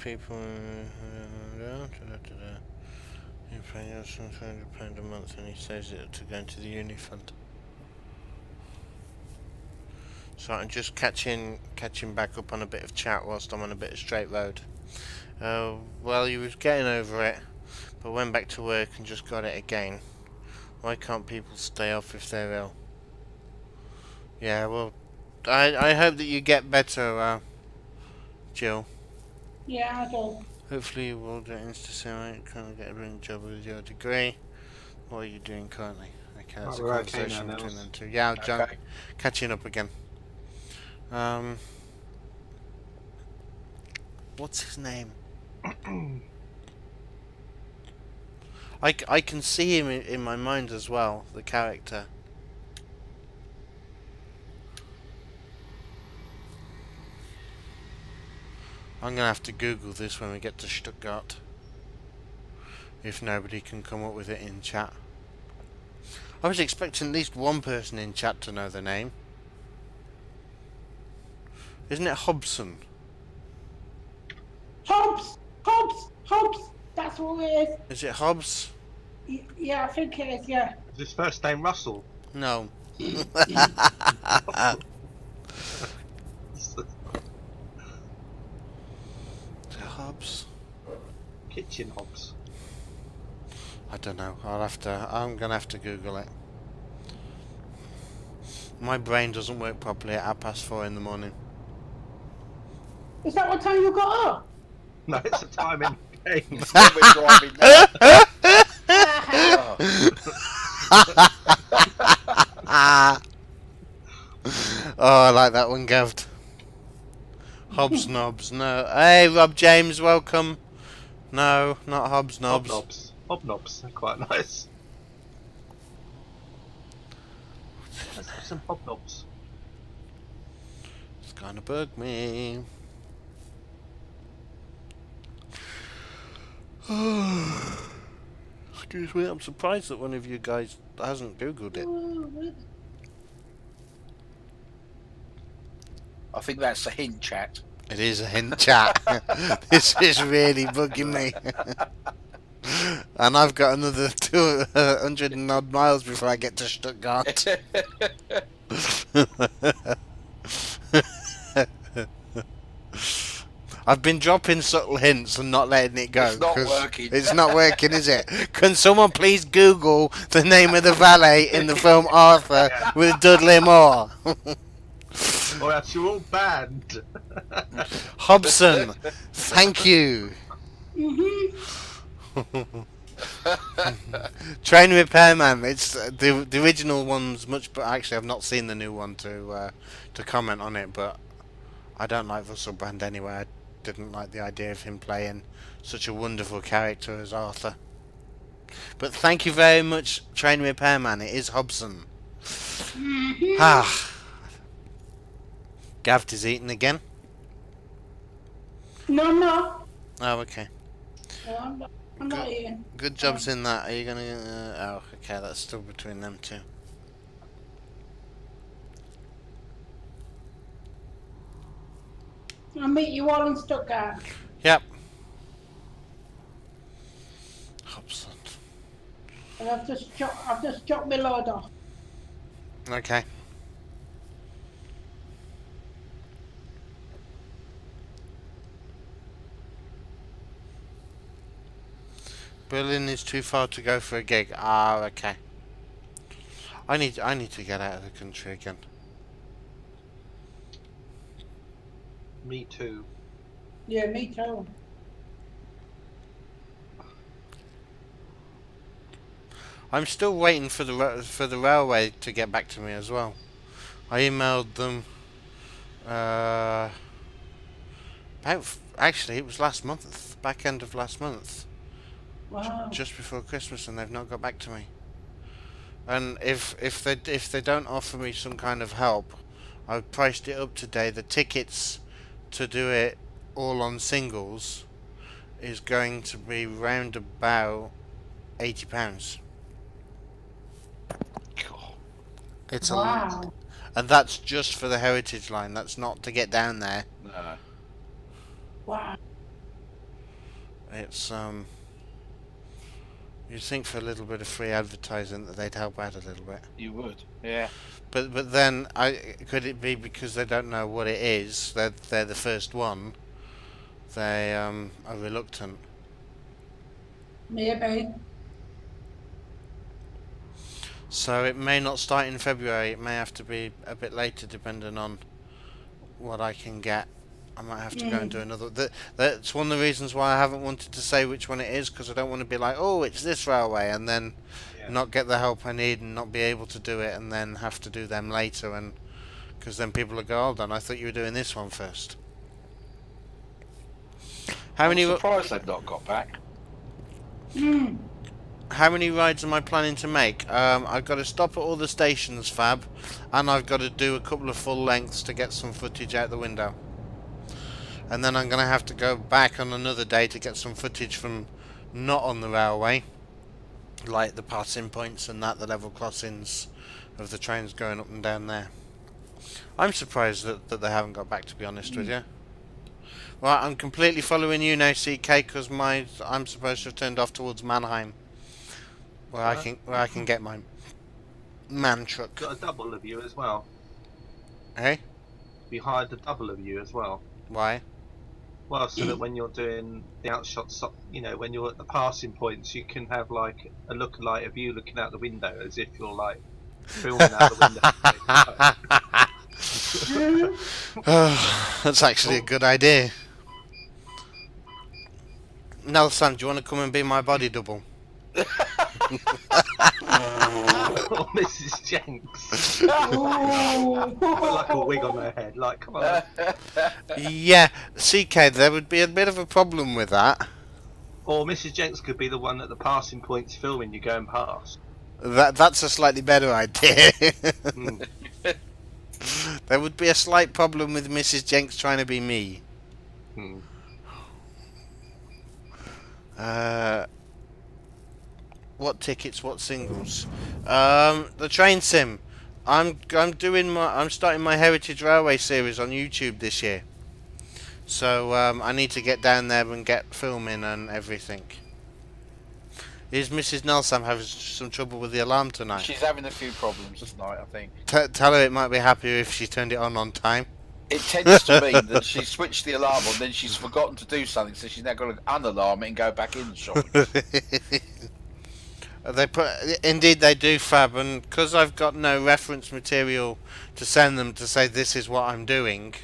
pay us £100 a month, and he says it to go into the uni fund. So I'm just catching back up on a bit of chat whilst I'm on a bit of straight road. Well, you was getting over it, but went back to work and just got it again. Why can't people stay off if they're ill? Yeah, well, I hope that you get better, Jill. Yeah, I do. Hopefully you will get into semi, kind of get a real job with your degree. What are you doing currently? Okay, that's Right, a we're okay conversation now, between Nels. them two. Yeah, John, Okay. catching up again. What's his name? I can see him in my mind as well, the character. I'm gonna have to Google this when we get to Stuttgart. If nobody can come up with it in chat. I was expecting at least one person in chat to know the name. Isn't it Hobson? Hobbs! That's what it Is it Hobbs? is. Yeah, I think it is, yeah. Is his first name Russell? No. Hobbs? Kitchen Hobbs. I don't know. I'm gonna have to Google it. My brain doesn't work properly at 4:30 in the morning. Is that what time you got up? No, it's a time in the game. We're driving now. Oh. Oh, I like that one, Gavd. Hobbs Knobs, no. Hey, Rob James, welcome. No, not Hobbs Knobs. Hobnobs. Hobnobs. They're quite nice. Let's have some hobnobs. It's gonna bug me. Excuse me, I'm surprised that one of you guys hasn't Googled it. I think that's a hint, chat. It is a hint, chat. This is really bugging me. And I've got another 200 and odd miles before I get to Stuttgart. I've been dropping subtle hints and not letting it go. It's not 'cause working. It's not working, is it? Can someone please Google the name of the valet in the film Arthur with Dudley Moore? Oh, that's you're all banned. Hobson, thank you. Train Repairman. It's the original one's much, but actually I've not seen the new one to comment on it. But I don't like Russell Brand anyway. I didn't like the idea of him playing such a wonderful character as Arthur. But thank you very much, Train Repairman. It is Hobson. Ah, Gav is eating again. No, I'm not. Oh, okay. No, I'm not eating. Good jobs in that. Are you gonna? Oh, okay. That's still between them two. I'll meet you all in Stuttgart. Yep. Hobson. And I've just chopped my load off. Okay. Berlin is too far to go for a gig. Ah, okay. I need to get out of the country again. Me too. Yeah, me too. I'm still waiting for the railway to get back to me as well. I emailed them. Actually, it was last month, back end of last month, Wow. just before Christmas, and they've not got back to me. And if they don't offer me some kind of help, I've priced it up today. The tickets to do it all on singles is going to be round about £80. It's Wow. and that's just for the Heritage Line. That's not to get down there. No. Wow. It's you'd think for a little bit of free advertising that they'd help out a little bit. You would. Yeah. But then could it be because they don't know what it is? They're the first one. They are reluctant. Maybe. So it may not start in February. It may have to be a bit later, depending on what I can get. I might have to go and do another. That's one of the reasons why I haven't wanted to say which one it is, because I don't want to be like, oh, it's this railway, and then not get the help I need and not be able to do it, and then have to do them later, and because then people will go, hold on, I thought you were doing this one first. I'm surprised they've not got back. How many rides am I planning to make? I've got to stop at all the stations, Fab, and I've got to do a couple of full lengths to get some footage out the window. And then I'm going to have to go back on another day to get some footage from not on the railway, like the passing points and that, the level crossings of the trains going up and down there. I'm surprised that they haven't got back, to be honest with you. Well, I'm completely following you now, CK, because I'm supposed to have turned off towards Mannheim, where I can get my man truck. Got a double of you as well. Hey, We hired a double of you as well. why? Well, so that when you're doing the outshot, when you're at the passing points, you can have like a lookalike of you looking out the window as if you're like filming out the window. That's actually a good idea. Nelson, do you want to come and be my body double? Or Mrs. Jenks. Ooh. Put like a wig on her head. Like, come on. Yeah, CK, there would be a bit of a problem with that. Or Mrs. Jenks could be the one at the passing points filming you going past. That's a slightly better idea. Mm. There would be a slight problem with Mrs. Jenks trying to be me. Hmm. What tickets? What singles? The train sim. I'm starting my Heritage Railway series on YouTube this year. So I need to get down there and get filming and everything. Is Mrs. Nelson having some trouble with the alarm tonight? She's having a few problems tonight, I think. Tell her it might be happier if she turned it on time. It tends to mean that she switched the alarm on, then she's forgotten to do something, so she's now got to unalarm it and go back in the shop. Indeed they do, Fab, and because I've got no reference material to send them to say this is what I'm doing,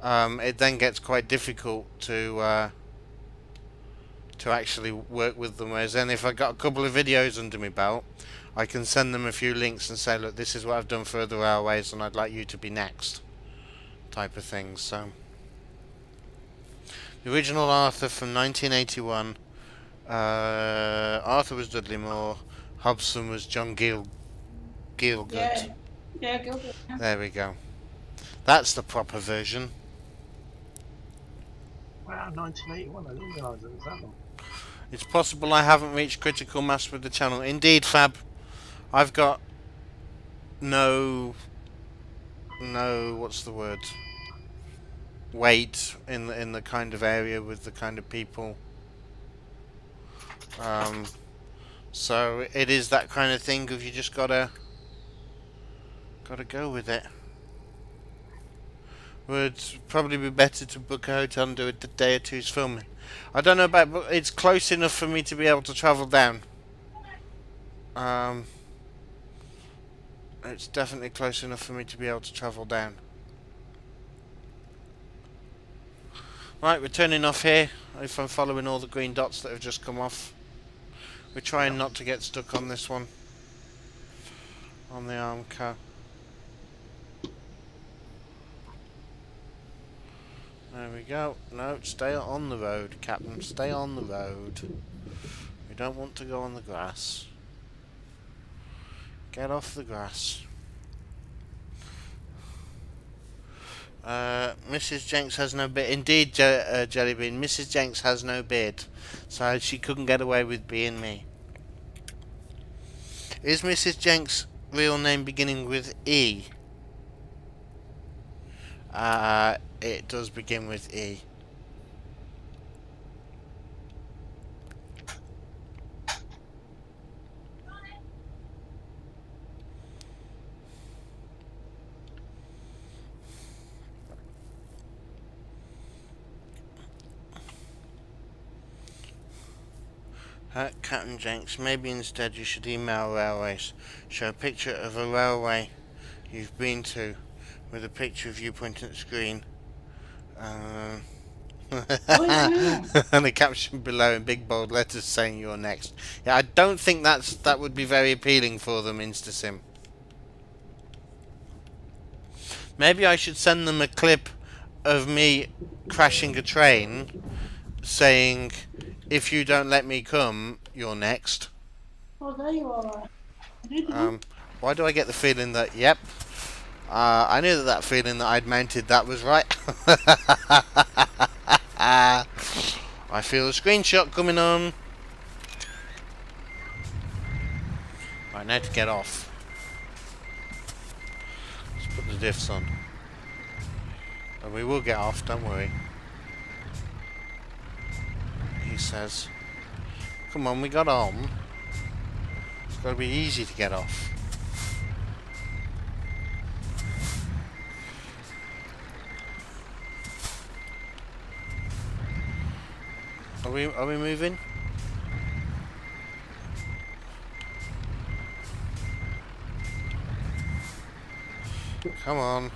it then gets quite difficult to to actually work with them. Whereas then if I got a couple of videos under my belt, I can send them a few links and say, look, this is what I've done for other railways and I'd like you to be next, type of things. So the original Arthur from 1981, Arthur was Dudley Moore, Hobson was John Gielgud. Yeah, Gilbert. There we go. That's the proper version. Wow, 1981. I didn't realise it was that long. It's possible I haven't reached critical mass with the channel. Indeed, Fab. I've got no what's the word? Weight in the kind of area with the kind of people. So it is that kind of thing of you just gotta go with it. Would probably be better to book a hotel and do a day or two's filming. I don't know about, but it's close enough for me to be able to travel down. It's definitely close enough for me to be able to travel down. Right, we're turning off here. If I'm following all the green dots that have just come off. We're trying not to get stuck on this one. On the arm car. There we go. No, stay on the road, Captain. Stay on the road. We don't want to go on the grass. Get off the grass. Mrs. Jenks has no beard. Indeed, Jellybean, Mrs. Jenks has no beard. So she couldn't get away with being me. Is Mrs. Jenks' real name beginning with E? It does begin with E. Captain Jenks, maybe instead you should email railways. Show a picture of a railway you've been to with a picture of you pointing at the screen. And a caption below in big bold letters saying you're next. Yeah, I don't think that would be very appealing for them, InstaSim. Maybe I should send them a clip of me crashing a train saying, if you don't let me come, you're next. Oh, there you are. Why do I get the feeling that, yep, I knew that feeling that I'd mounted that was right. I feel a screenshot coming on. Right, now to get off. Let's put the diffs on. And we will get off, don't worry. He says, come on, we got on. It's got to be easy to get off. Are we moving? Come on.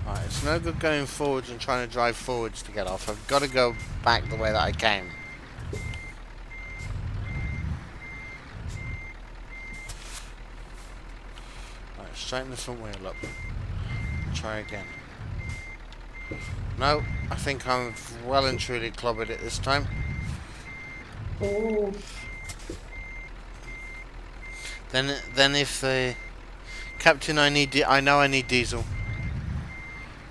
Right, it's no good going forwards and trying to drive forwards to get off. I've got to go back the way that I came. Right, straighten the front wheel up. Try again. No, I think I'm well and truly clobbered it this time. Oh. Then if the Captain, I know I need diesel.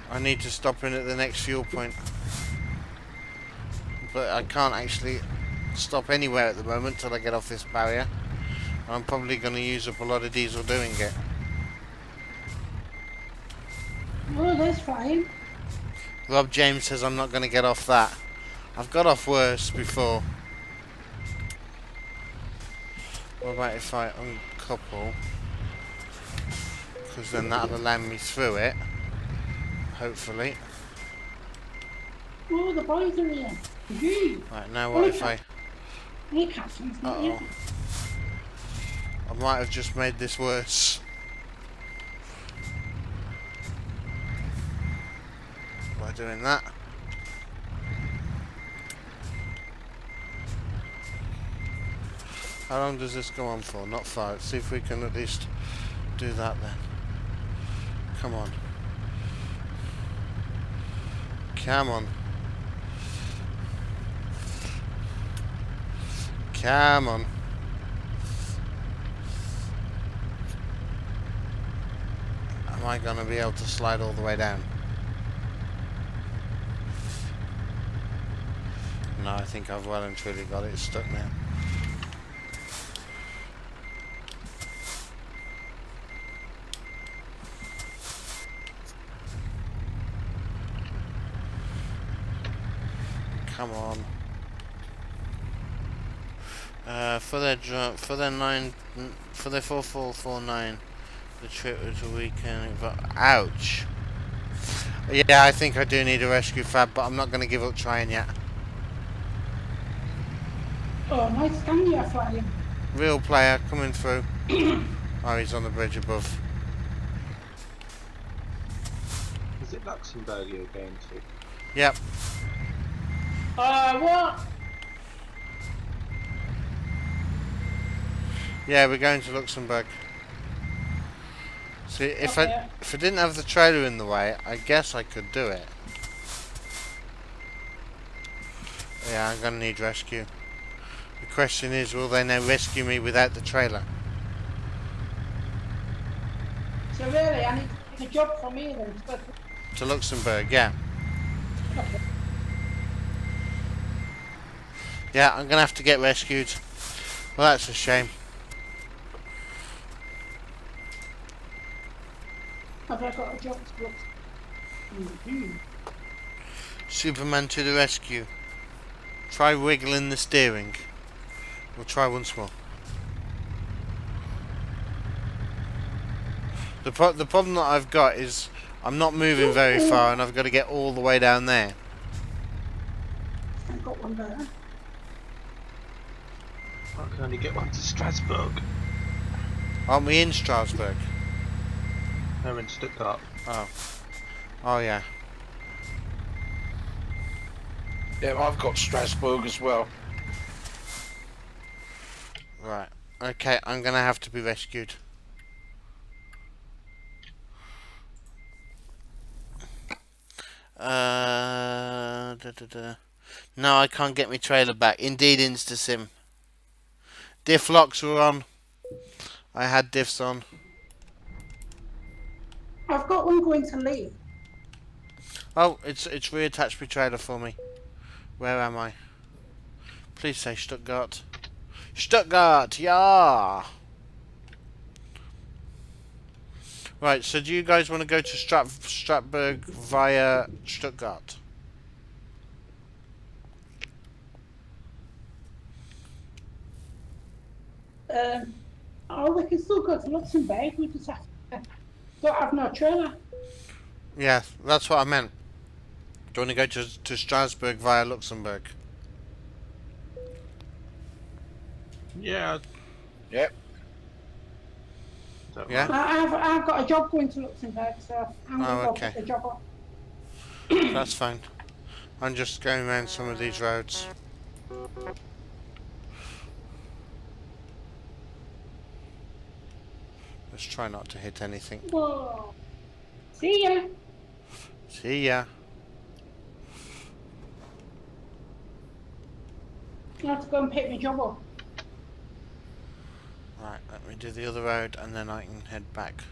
I need to stop in at the next fuel point, but I can't actually stop anywhere at the moment till I get off this barrier. I'm probably going to use up a lot of diesel doing it. Oh, that's fine. Rob James says I'm not going to get off that. I've got off worse before. What about if I uncouple? Because then that'll allow me through it. Hopefully. Oh, the boys are here. Gee. Right, now what if I... Hey, Catherine's not here. I might have just made this worse. by doing that. How long does this go on for? Not far. Let's see if we can at least do that then. Come on. Come on. Come on. Am I going to be able to slide all the way down? No, I think I've well and truly got it stuck now. Come on. For their 4449, the trip was a weekend. Ouch. Yeah, I think I do need a rescue fab, but I'm not going to give up trying yet. Oh, nice stand you're flying. Real player coming through. Oh, he's on the bridge above. Is it Luxembourg you're going to? Yep. What? Yeah, we're going to Luxembourg. See, if I Okay. didn't have the trailer in the way, I guess I could do it. Yeah, I'm gonna need rescue. The question is, will they now rescue me without the trailer? So really, I need to take a job from here then. To Luxembourg, yeah. Okay. Yeah, I'm gonna have to get rescued. Well, that's a shame. Have I got a job to look? Superman to the rescue. Try wiggling the steering. We'll try once more. The problem that I've got is I'm not moving very far, and I've got to get all the way down there. I've got one there. I can only get one to Strasbourg. Aren't we in Strasbourg? They're in Stuttgart. Oh. Oh yeah. Yeah, I've got Strasbourg as well. Right. Okay, I'm gonna have to be rescued. No, I can't get my trailer back. Indeed, InstaSim. Diff locks were on. I had diffs on. I've got one going to Lee. Oh, it's reattached my trailer for me. Where am I? Please say Stuttgart. Stuttgart, yeah. Right, so do you guys want to go to Stratburg via Stuttgart? Oh, we can still go to Luxembourg. We just have to, don't have no trailer. Yeah, that's what I meant. Do you want to go to Strasbourg via Luxembourg? Yeah. Yep. Don't Yeah? mind. I've got a job going to Luxembourg, so I'm going to Oh, go okay. pick the job up. That's fine. I'm just going around some of these roads. Let's try not to hit anything. Whoa. See ya. See ya. I have to go and pick my job up. Right, let me do the other road and then I can head back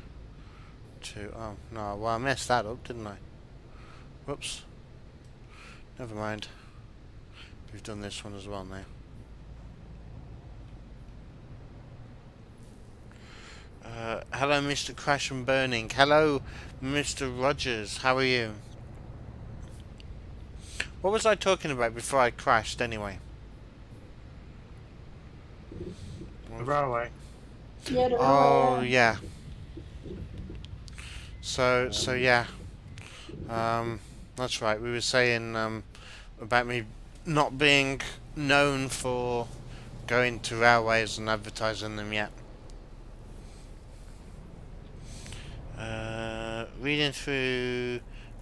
to... Oh, no, well I messed that up, didn't I? Whoops. Never mind. We've done this one as well now. Hello, Mr. Crash and Burning. Hello, Mr. Rogers. How are you? What was I talking about before I crashed, anyway? The railway. Yeah, Oh, yeah. So yeah. That's right. We were saying about me not being known for going to railways and advertising them yet. Reading through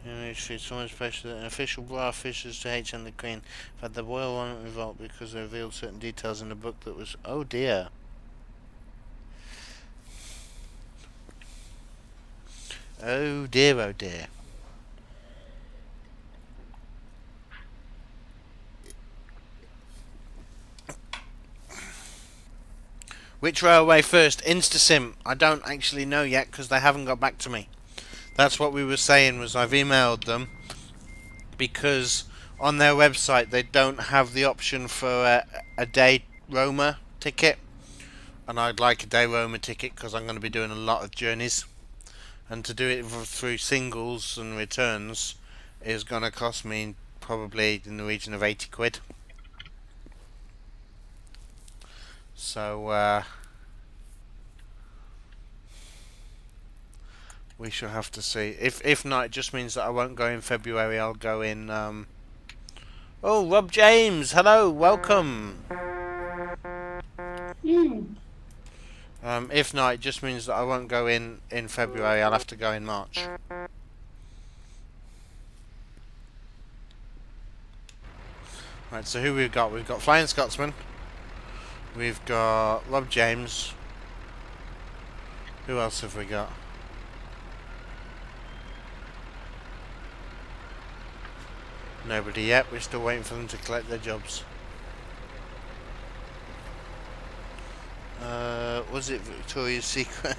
It's so much special that an official bra fishers to HM the Queen had the royal one revolt because they revealed certain details in the book that was. Oh dear. Oh dear, oh dear. Which railway first? InstaSim. I don't actually know yet because they haven't got back to me. That's what we were saying. Was I've emailed them because on their website they don't have the option for a day Roma ticket, and I'd like a day Roma ticket because I'm going to be doing a lot of journeys, and to do it through singles and returns is going to cost me probably in the region of 80 quid. So we shall have to see. If not, it just means that I won't go in February. I'll go in. Oh, Rob James, hello, welcome. If not, it just means that I won't go in February. I'll have to go in March. Right, so who we've got? We've got Flying Scotsman. We've got Rob James. Who else have we got? Nobody yet. We're still waiting for them to collect their jobs. Was it Victoria's Secret?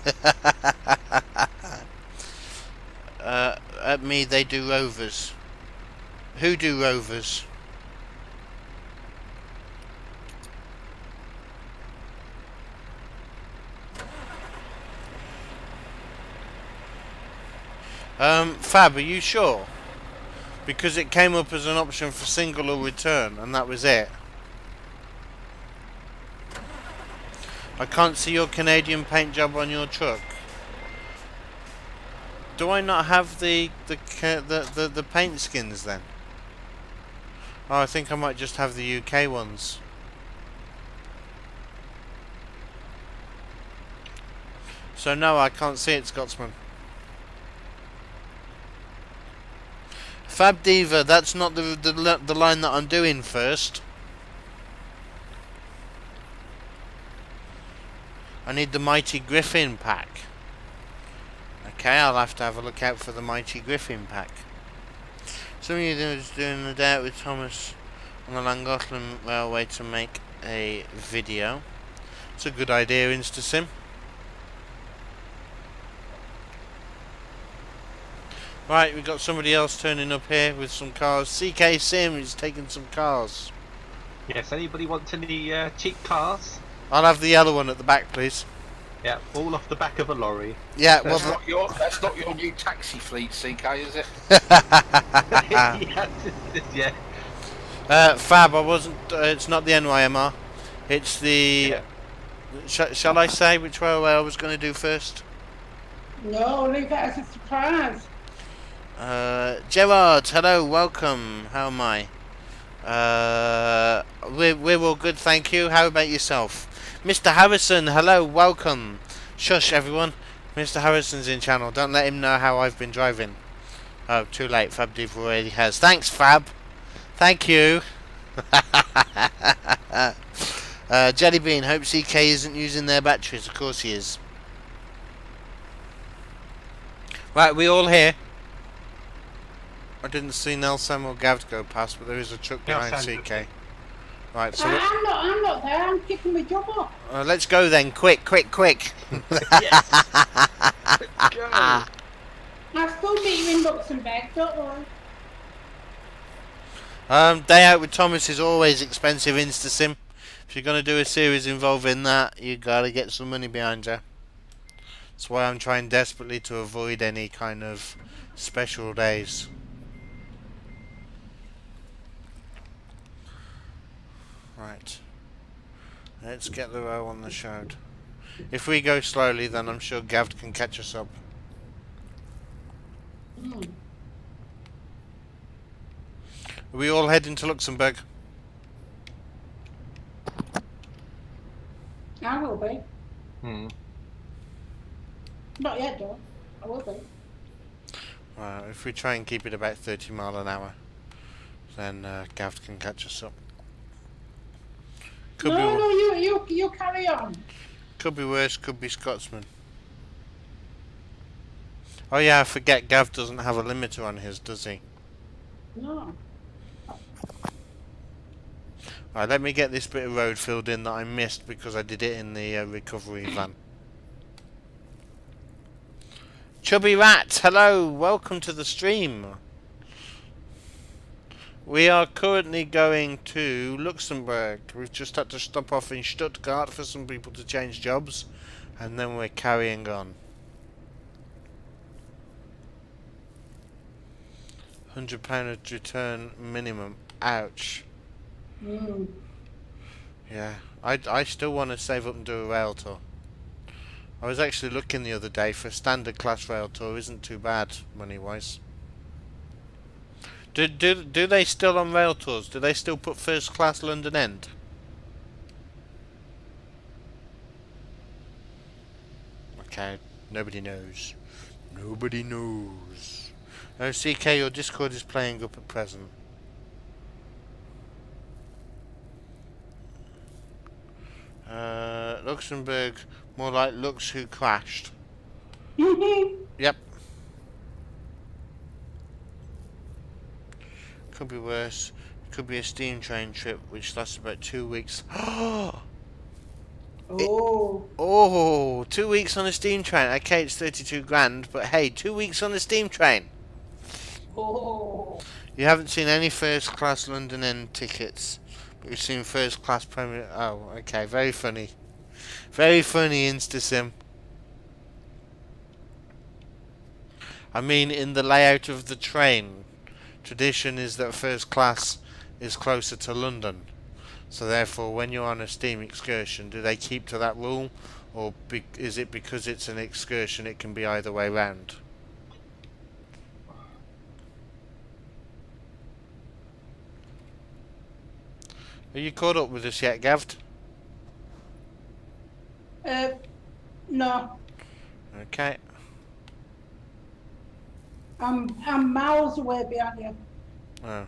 At me, they do rovers. Who do rovers? Fab, are you sure? Because it came up as an option for single or return, and that was it. I can't see your Canadian paint job on your truck. Do I not have the paint skins then? Oh, I think I might just have the UK ones. So no, I can't see it, Scotsman. Fab Diva, that's not the line that I'm doing first. I need the Mighty Griffin pack. Okay, I'll have to have a look out for the Mighty Griffin pack. Some of you was doing a day out with Thomas on the Llangollen Railway to make a video. It's a good idea, InstaSim. Right, we've got somebody else turning up here with some cars. CK Sim is taking some cars. Yes, anybody want any cheap cars? I'll have the yellow one at the back, please. Yeah, all off the back of a lorry. Yeah, That's, well, that's not your new taxi fleet, CK, is it? Yeah. Fab, I wasn't. It's not the NYMR. It's the. Yeah. Shall I say which railway I was going to do first? No, leave that as a surprise. Gerard, hello, welcome. How am I? We're all good, thank you. How about yourself? Mr. Harrison, hello, welcome. Shush, everyone. Mr. Harrison's in channel. Don't let him know how I've been driving. Oh, too late. Fab Div already has. Thanks, Fab. Thank you. Jellybean, hope CK isn't using their batteries. Of course he is. Right, we all here. I didn't see Nelson or Gav go past, but there is a truck behind CK. Right, so I'm not there. I'm kicking my job off. let's go then. Quick. Yes. Let's go. I'll still meet you in Luxembourg, don't worry. Day out with Thomas is always expensive, InstaSim. If you're going to do a series involving that, you got to get some money behind you. That's why I'm trying desperately to avoid any kind of special days. Right. Let's get the row on the shroud. If we go slowly, then I'm sure Gav can catch us up. Are we all heading to Luxembourg? I will be. Hmm. Not yet, though. I will be. Well, if we try and keep it about 30 mile an hour, then Gav can catch us up. Could No, be, no, you carry on. could be worse. Could be Scotsman. Oh yeah, I forget. Gav doesn't have a limiter on his, does he? No. Right, let me get this bit of road filled in that I missed because I did it in the recovery van. Chubby Rat, hello, welcome to the stream. We are currently going to Luxembourg. We've just had to stop off in Stuttgart for some people to change jobs, and then we're carrying on. £100 return minimum. Ouch. Mm. Yeah, I still want to save up and do a rail tour. I was actually looking the other day for a standard class rail tour. Isn't too bad money wise. Do they still on rail tours? Do they still put first class London End? Okay, nobody knows. Nobody knows. Oh, CK, your Discord is playing up at present. Luxembourg, more like Lux who crashed. Yep. Could be worse. Could be a steam train trip which lasts about 2 weeks. Oh. Oh, 2 weeks on a steam train. Okay, it's 32 grand, but hey, 2 weeks on a steam train. Oh. You haven't seen any first class London End tickets, but you've seen first class Premier. Oh, okay, very funny. Very funny, InstaSim. I mean, in the layout of the train, tradition is that first class is closer to London. So therefore, when you're on a steam excursion, do they keep to that rule? Or is it because it's an excursion, it can be either way round? Are you caught up with us yet, Gav? No. Okay. I'm miles away behind you. Oh.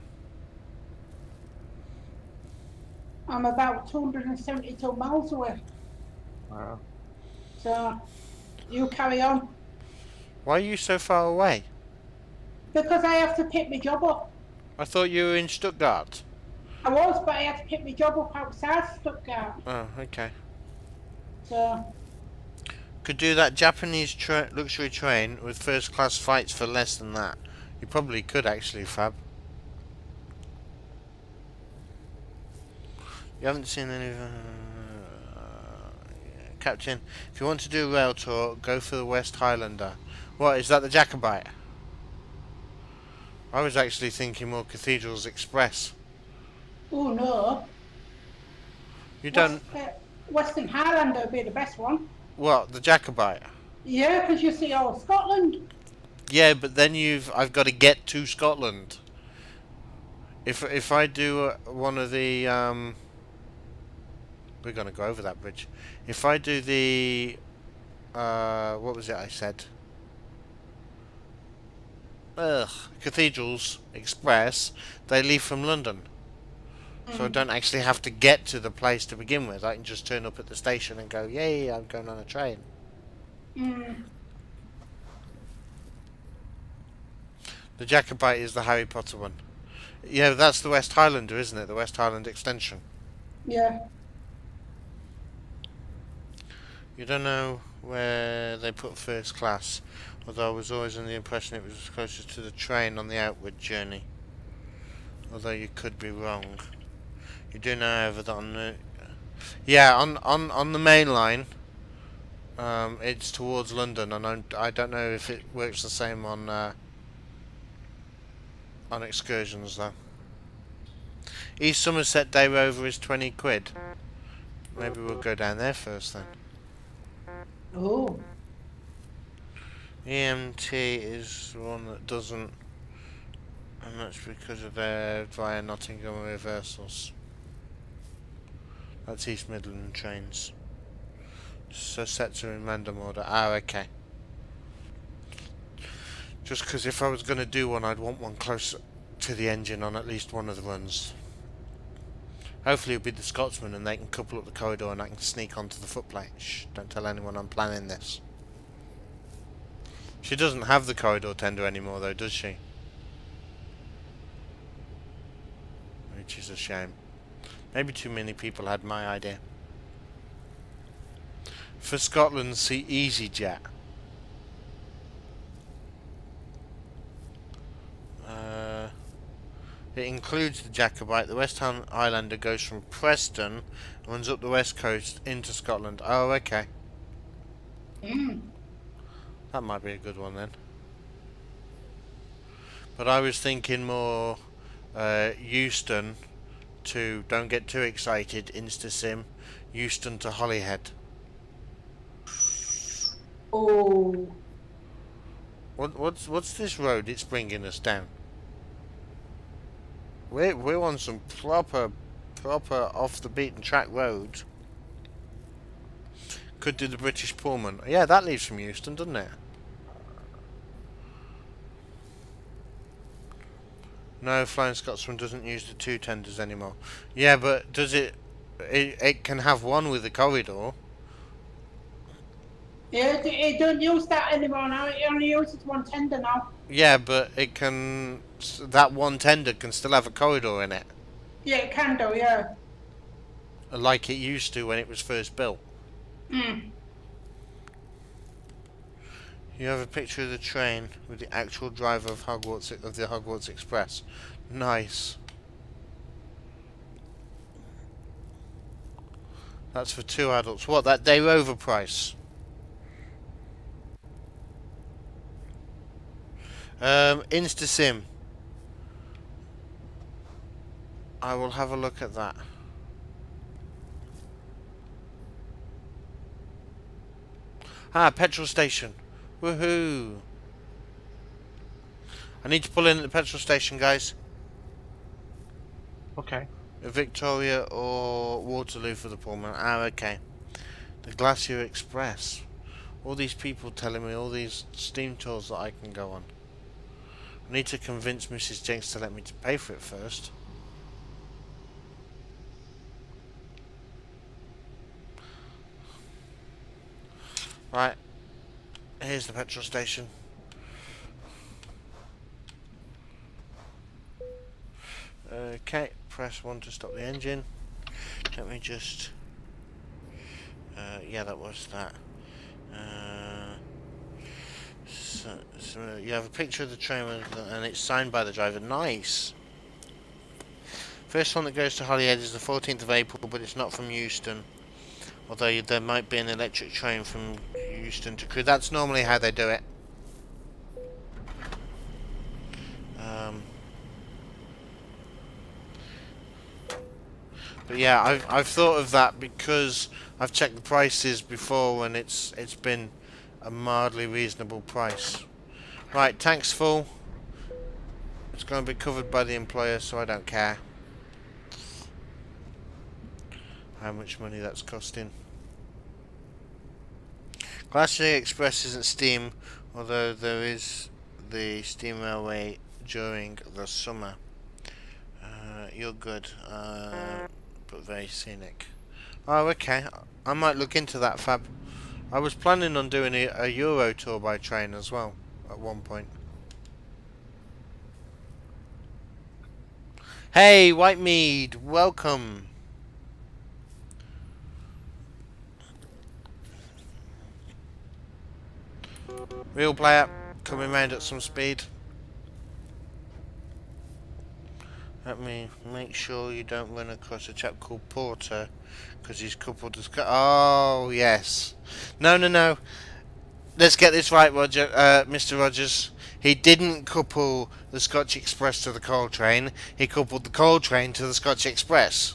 I'm about 272 miles away. Wow. So, you carry on. Why are you so far away? Because I have to pick my job up. I thought you were in Stuttgart. I was, but I had to pick my job up outside Stuttgart. Oh, okay. So, Could do that Japanese luxury train with first class flights for less than that. You probably could actually, Fab. You haven't seen any... Captain, if you want to do a rail tour, go for the West Highlander. What, is that the Jacobite? I was actually thinking more Cathedrals Express. oh no. You don't... Western Highlander would be the best one. What, the Jacobite? Yeah, because you see all of Scotland. Yeah, but then I've got to get to Scotland. If I do one of the we're gonna go over that bridge. If I do the what was it I said? Cathedrals Express, they leave from London. So I don't actually have to get to the place to begin with. I can just turn up at the station and go, yay, I'm going on a train. The Jacobite is the Harry Potter one. Yeah, that's the West Highlander, isn't it? The West Highland extension. Yeah. You don't know where they put first class, although I was always under the impression it was closest to the train on the outward journey. Although you could be wrong. You do know, however, that on the... Yeah, on the main line, it's towards London, and I don't know if it works the same on excursions, though. East Somerset Day Rover is 20 quid. Maybe we'll go down there first, then. Oh. EMT is the one that doesn't, and that's because of their via Nottingham reversals. That's East Midland trains. So sets are in random order. Ah, okay. Just because if I was going to do one, I'd want one close to the engine on at least one of the runs. Hopefully it'll be the Scotsman and they can couple up the corridor and I can sneak onto the footplate. Shh, don't tell anyone I'm planning this. She doesn't have the corridor tender anymore though, does she? Which is a shame. Maybe too many people had my idea. For Scotland, see EasyJet. It includes the Jacobite. The West Ham Islander goes from Preston and runs up the west coast into Scotland. Oh, okay. That might be a good one then. But I was thinking more Euston to, don't get too excited, InstaSim, Euston to Holyhead. Oh. What's this road it's bringing us down? We're on some proper off the beaten track road. Could do the British Pullman. Yeah, that leaves from Euston, doesn't it? No, Flying Scotsman doesn't use the two tenders anymore. Yeah, but does it? It can have one with the corridor. Yeah, it don't use that anymore now. It only uses one tender now. Yeah, but it can. That one tender can still have a corridor in it, Yeah, it can do, yeah. like it used to when it was first built. You have a picture of the train with the actual driver of the Hogwarts Express. Nice. That's for 2 adults. What, that day Rover price? InstaSim. I will have a look at that. Ah, petrol station. Woohoo! I need to pull in at the petrol station, guys. Okay. Victoria or Waterloo for the Pullman. Ah, okay. The Glacier Express. All these people telling me all these steam tours that I can go on. I need to convince Mrs. Jenks to let me pay for it first. Right. Here's the petrol station. Okay, press 1 to stop the engine. Let me just... yeah, that was that. So you have a picture of the train and it's signed by the driver. Nice! First one that goes to Holyhead is the 14th of April, but it's not from Euston. Although there might be an electric train from Euston to Crewe. That's normally how they do it. But yeah, I've thought of that because I've checked the prices before and it's been a mildly reasonable price. Right, tank's full. It's going to be covered by the employer, so I don't care how much money that's costing. Glacier Express isn't steam, although there is the steam railway during the summer. You're good, but very scenic. Oh, okay. I might look into that, Fab. I was planning on doing a Euro tour by train as well at one point. Hey, Whitemead, welcome. Real player, coming round at some speed. Let me make sure you don't run across a chap called Porter, because he's coupled as... Oh, yes. No. Let's get this right, Roger, Mr. Rogers. He didn't couple the Scotch Express to the coal train. He coupled the coal train to the Scotch Express.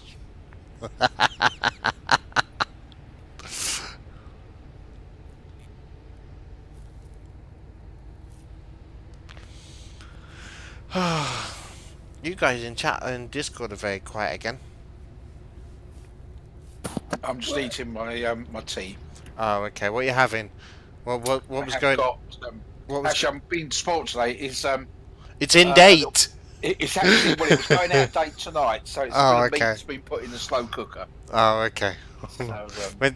You guys in chat and Discord are very quiet again. I'm just eating my my tea. Oh, okay. What are you having? What was I have going? got What was? Actually, I'm being spoiled today. It's in a date. It's actually well, it was going out date tonight, so it's Oh, full of meat okay. that's been put in the slow cooker. Oh, okay. So,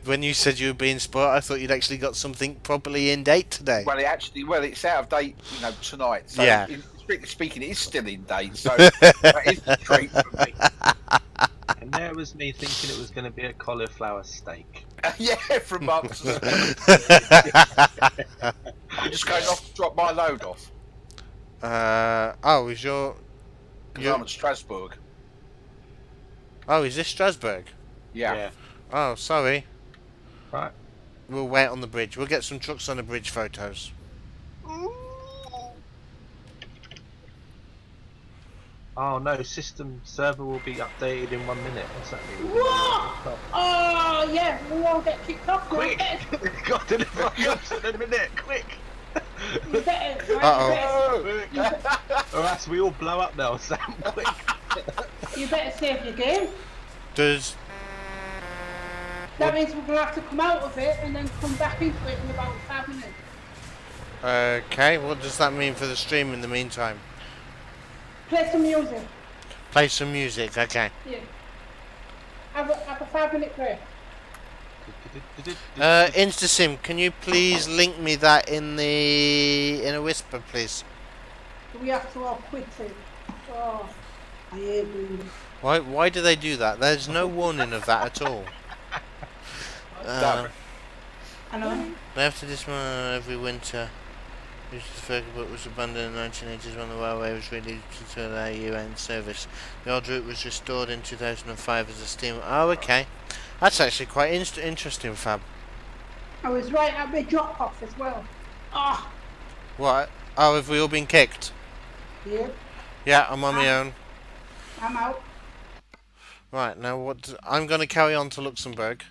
When you said you were being spoiled, I thought you'd actually got something properly in date today. well, it's out of date, tonight. So, Yeah. strictly speaking, it is still in date. So that is a treat for me. And there was me thinking it was going to be a cauliflower steak. Yeah, from months. I'm just going off to drop my load off Is your? because I'm at Strasbourg. Oh, is this Strasbourg? Yeah. Oh, sorry. Right. We'll wait on the bridge. We'll get some trucks on the bridge photos. Oh no, system server will be updated in 1 minute. What's that mean? What? Oh, yeah, we won't get kicked off. Quick! Got to deliver my goods in a minute, quick! You better, Uh-oh. Or else we all blow up now, Sam, quick! you better save your game. Does That means we're going to have to come out of it and then come back into it in about 5 minutes. okay? What does that mean for the stream in the meantime? Play some music. Play some music. Okay. Yeah. Have a 5-minute break. InstaSim, can you please link me that in a whisper, please? Do we have to all quit it? Oh, I hate doing this. Why do they do that? There's no warning of that at all. Damn. I know. They have to dismantle every winter. This book was abandoned in the 1980s when the railway was ready to allow UN service. The old route was restored in 2005 as a steam. Oh, okay. That's actually quite interesting, Fab. I was right at my drop off as well. Ah, What? Oh, have we all been kicked? yeah, Yeah, I'm on my own. I'm out. Right, now what? I'm going to carry on to Luxembourg.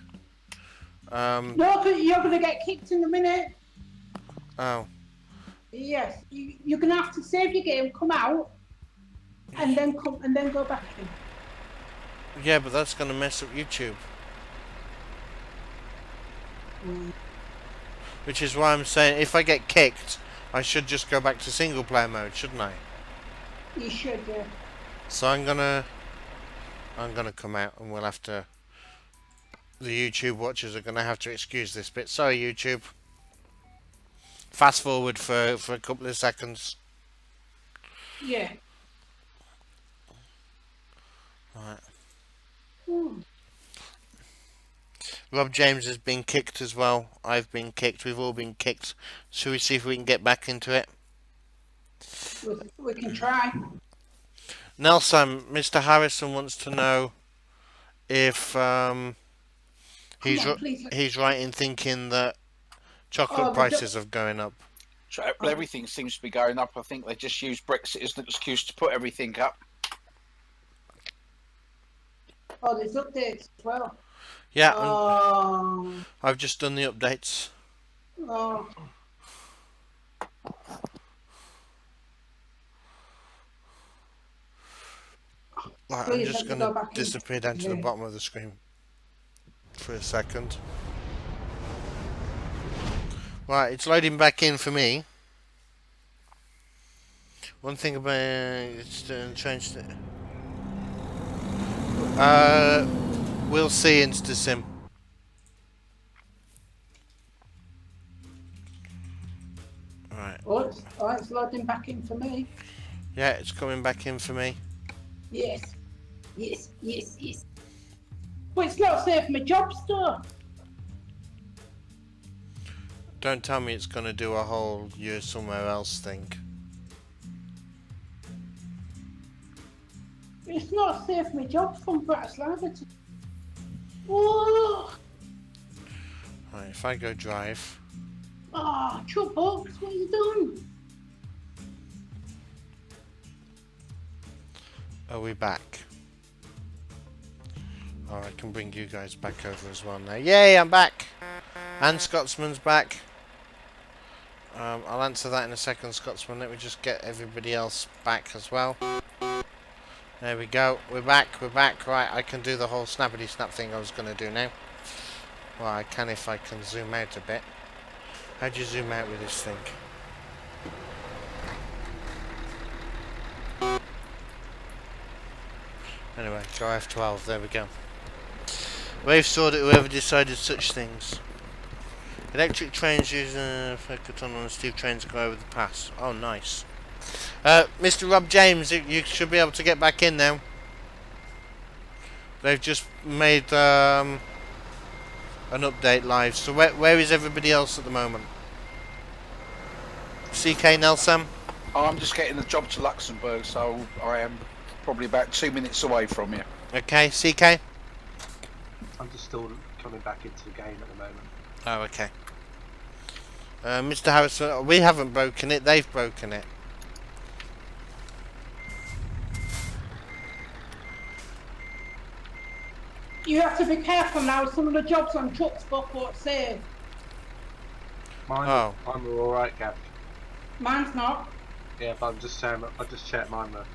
No, 'cause you're going to get kicked in a minute. Oh. Yes, you're going to have to save your game, come out, and then go back in. Yeah, but that's going to mess up YouTube. Which is why I'm saying if I get kicked, I should just go back to single player mode, shouldn't I? You should, yeah. So I'm gonna come out and we'll have to. The YouTube watchers are gonna have to excuse this bit. Sorry, YouTube. Fast forward for a couple of seconds. Yeah. Right. Hmm. Rob James has been kicked as well. I've been kicked. We've all been kicked. Shall we see if we can get back into it? We can try. Nelson, Mr. Harrison wants to know if he's right in thinking that chocolate prices are going up. Well, everything seems to be going up. I think they just use Brexit as an excuse to put everything up. Oh, there's updates as well. Yeah, Oh. I've just done the updates. Oh. Right, I'm Please, just let me going go to back in. disappear down to the Yeah. bottom of the screen for a second. Right, it's loading back in for me. One thing about it's changed. We'll see, InstaSim. Right. Oh, it's loading back in for me. Yeah, it's coming back in for me. Yes. Yes, yes, yes. But it's not saved my job store. Don't tell me it's going to do a whole you're somewhere else thing. It's not saved my job from Bratislava to... Oh, Right, if I go drive. oh, Chuckbox, what you done? Are we back? Oh, I can bring you guys back over as well now. Yay, I'm back! And Scotsman's back. I'll answer that in a second, Scotsman. Let me just get everybody else back as well. There we go. We're back. We're back. Right, I can do the whole snappity snap thing I was going to do now. Well, I can if I can zoom out a bit. How do you zoom out with this thing? Anyway, go F12. There we go. Wave sword at whoever decided such things. Electric trains use focus on steel trains go over the pass. Oh, nice. Mr. Rob James, you should be able to get back in now. They've just made an update live. So where is everybody else at the moment? CK Nelson? Oh, I'm just getting a job to Luxembourg, so I am probably about 2 minutes away from you. Okay, CK? I'm just still coming back into the game at the moment. Oh, okay. Mr. Harrison, we haven't broken it, they've broken it. You have to be careful now. Some of the jobs on trucks book won't save. Mine were alright, Gav. Mine's not. Yeah, but I'm just saying, I just checked mine were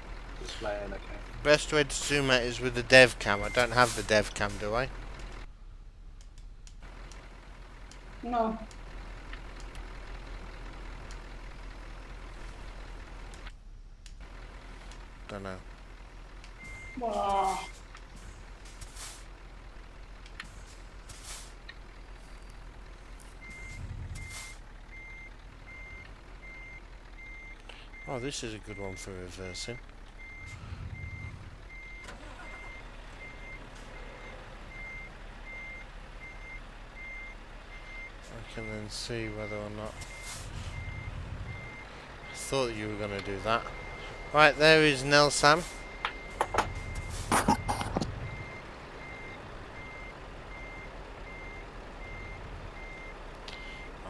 displaying okay. Best way to zoom out is with the dev cam. I don't have the dev cam, do I? No. Don't know. Wow. Oh, this is a good one for reversing. I can then see whether or not I thought you were going to do that. Right, there is Nelson.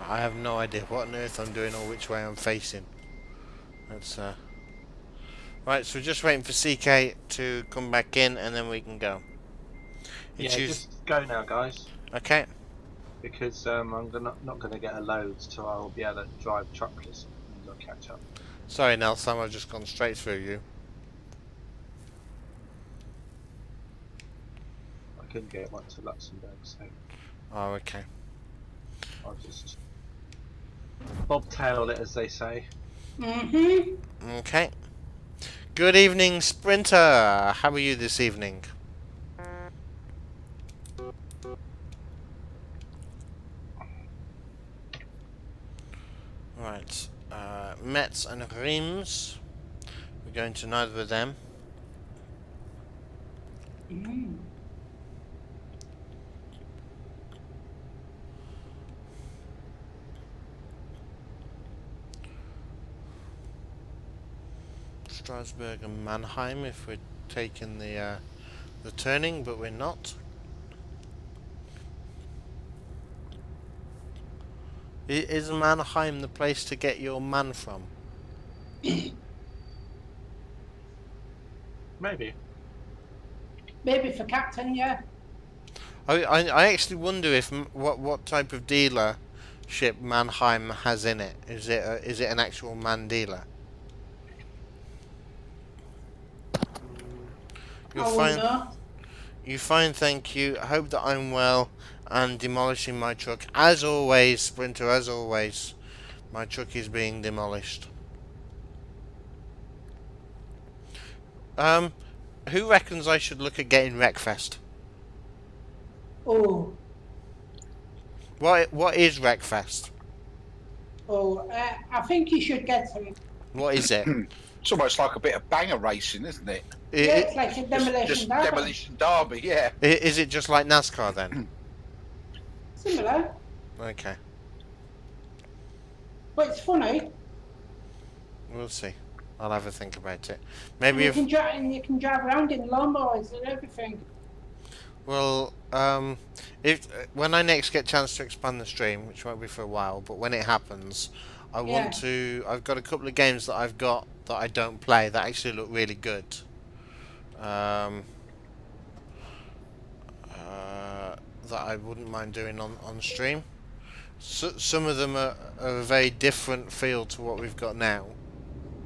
I have no idea what on earth I'm doing or which way I'm facing. That's right, so we're just waiting for CK to come back in and then we can go. Yeah, just go now, guys. Okay. Because I'm not going to get a load, so I'll be able to drive truckless and I'll catch up. Sorry, Nelson, I've just gone straight through you. I couldn't get one to Luxembourg, so Oh, okay. I'll just bobtail it, as they say. Mm-hmm. Okay. Good evening, Sprinter. How are you this evening? Right. Metz and Reims. We're going to neither of them. Mm. Strasbourg and Mannheim if we're taking the turning, but we're not. Is Mannheim the place to get your man from? Maybe. Maybe for captain, yeah. I actually wonder if what type of dealership Mannheim has in it. Is it an actual man dealer? You're fine. You fine, thank you. I hope that I'm well and demolishing my truck. As always, Sprinter, as always. My truck is being demolished. Who reckons I should look at getting Wreckfest? Oh. What is Wreckfest? Oh, I think you should get it. What is it? It's almost like a bit of banger racing, isn't it? Yeah, it's like a demolition Just derby. demolition derby, yeah. Is it just like NASCAR then? Similar, Okay, but it's funny. we'll see. I'll have a think about it. And Maybe you if can drive around in lawnmowers and everything. well, if when I next get a chance to expand the stream, which won't be for a while, but when it happens, I want to. I've got a couple of games that I've got that I don't play that actually look really good. That I wouldn't mind doing on stream. So, some of them are a very different feel to what we've got now.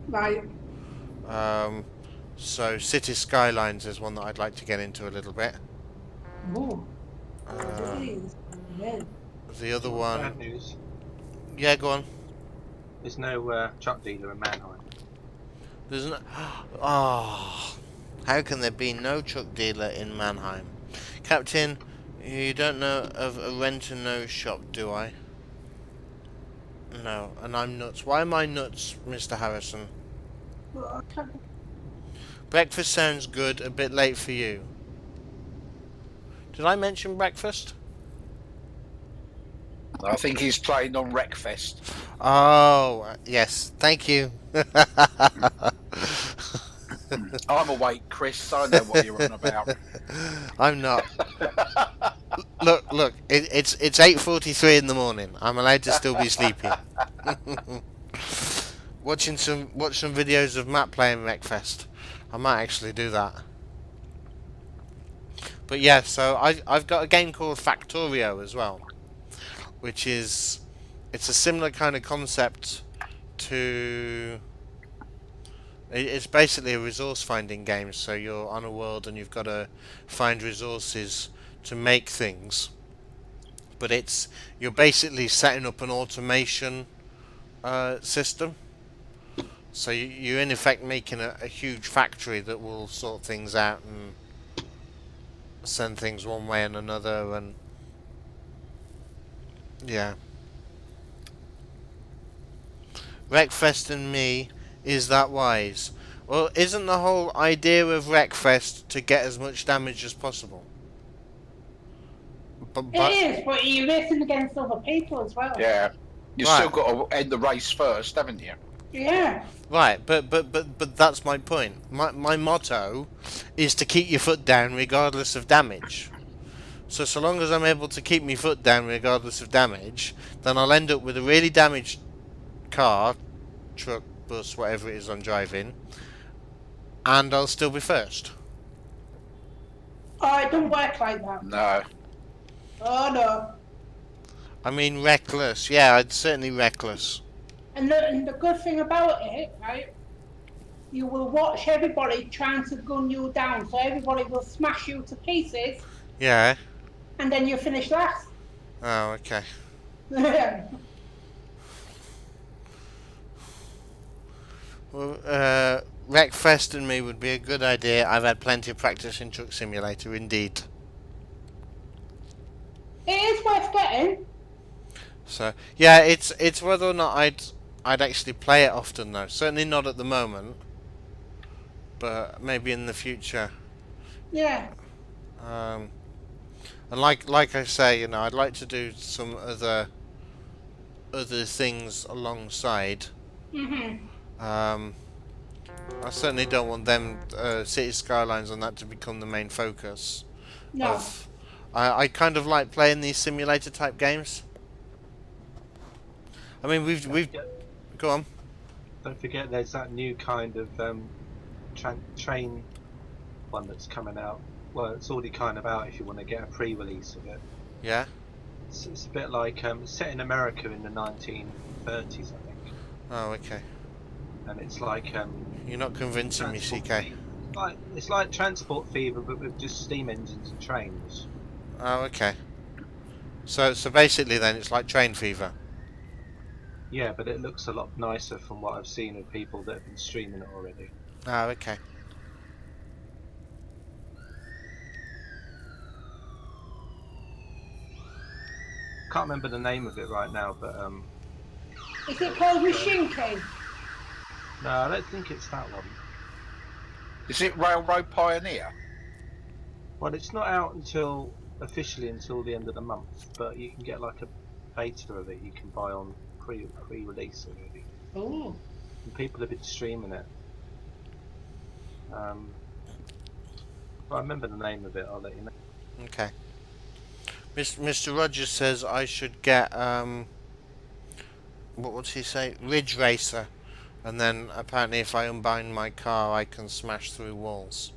Right. So City Skylines is one that I'd like to get into a little bit. Ooh. Yeah. The other Bad one, news. yeah, go on. There's no truck dealer in Mannheim. There's no. Oh, How can there be no truck dealer in Mannheim? Captain, you don't know of a rent-a-nose shop, do I? No, and I'm nuts. Why am I nuts, Mr. Harrison? Breakfast sounds good, a bit late for you. Did I mention breakfast? I think he's playing on Wreckfest. Oh, yes, thank you. I'm awake, Chris. I know what you're on about. I'm not. Look, it's 8:43 in the morning. I'm allowed to still be sleepy. Watch some videos of Matt playing Wreckfest. I might actually do that. But yeah, so I've got a game called Factorio as well, which is it's a similar kind of concept to. It's basically a resource finding game. So you're on a world and you've got to find resources to make things. But you're basically setting up an automation system. So you're in effect making a huge factory that will sort things out and send things one way and another, and yeah. Wreckfest and me, is that wise? Well, isn't the whole idea of Wreckfest to get as much damage as possible? But It is, but you're racing against other people as well. Yeah. You've Right. still got to end the race first, haven't you? Yeah. right, but that's my point. My motto is to keep your foot down regardless of damage. So long as I'm able to keep my foot down regardless of damage, then I'll end up with a really damaged car, truck, bus, whatever it is I'm driving, and I'll still be first. Oh, it don't work like that. No. Oh no. I mean reckless, yeah, I'd certainly reckless. And the good thing about it, right? You will watch everybody trying to gun you down, so everybody will smash you to pieces, Yeah. and then you'll finish last. Oh, okay. Well, Wreckfest and me would be a good idea. I've had plenty of practice in Truck Simulator, indeed. It is worth getting. So yeah, it's whether or not I'd actually play it often though. Certainly not at the moment, but maybe in the future. Yeah. And like I say, I'd like to do some other things alongside. I certainly don't want them City Skylines and that to become the main focus. No. I kind of like playing these simulator type games. I mean, we've go on. Don't forget, there's that new kind of train one that's coming out. Well, it's already kind of out if you want to get a pre-release of it. Yeah. It's a bit like set in America in the 1930s, I think. Oh, okay. And it's like You're not convincing me, Transport CK. Fever. It's like Transport Fever, but with just steam engines and trains. Oh, okay. So basically, then it's like Train Fever. Yeah, but it looks a lot nicer from what I've seen of people that have been streaming it already. Oh, okay. Can't remember the name of it right now, but Is it called Machine King? no, I don't think it's that one. Is it Railroad Pioneer? Well, it's not out officially until the end of the month, but you can get like a beta of it you can buy on pre-release already. Oh. And people have been streaming it. Well, I remember the name of it, I'll let you know. Okay. Mr. Rogers says I should get what would he say? Ridge Racer, and then apparently if I unbind my car, I can smash through walls.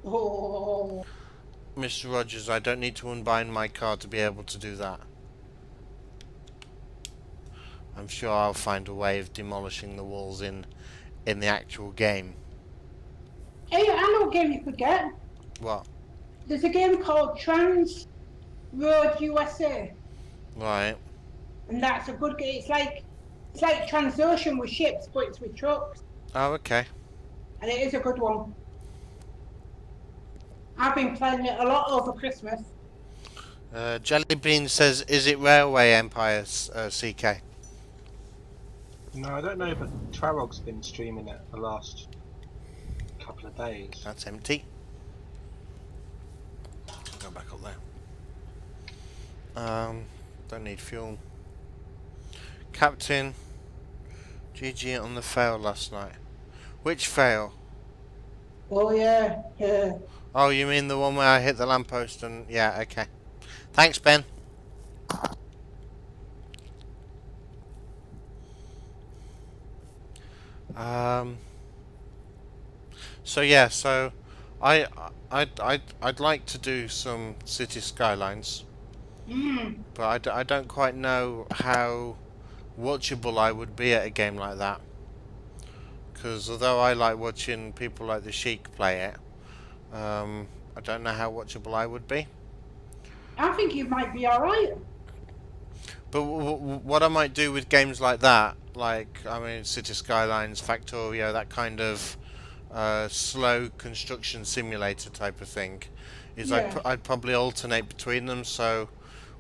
Oh. Mr. Rogers, I don't need to unbind my car to be able to do that. I'm sure I'll find a way of demolishing the walls in the actual game. Hey, I know a game you could get. What? There's a game called Trans Road USA, Right. and that's a good game. It's like Transocean with ships, but it's with trucks, Oh, okay. and it is a good one. I've been playing it a lot over Christmas. Jellybean says, "Is it Railway Empire, CK?" No, I don't know, but Twarog's been streaming it the last couple of days. That's empty. I'll go back up there. Don't need fuel. Captain, GG on the fail last night. Which fail? Oh yeah, yeah. Oh, you mean the one where I hit the lamppost and... Yeah, okay. Thanks, Ben. So yeah, so I'd like to do some city skylines, but I don't quite know how watchable I would be at a game like that. Because although I like watching people like the Sheik play it, I don't know how watchable I would be. I think you might be alright. But what I might do with games like that, like, I mean, City Skylines, Factorio, that kind of slow construction simulator type of thing, is Yeah. I'd probably alternate between them. So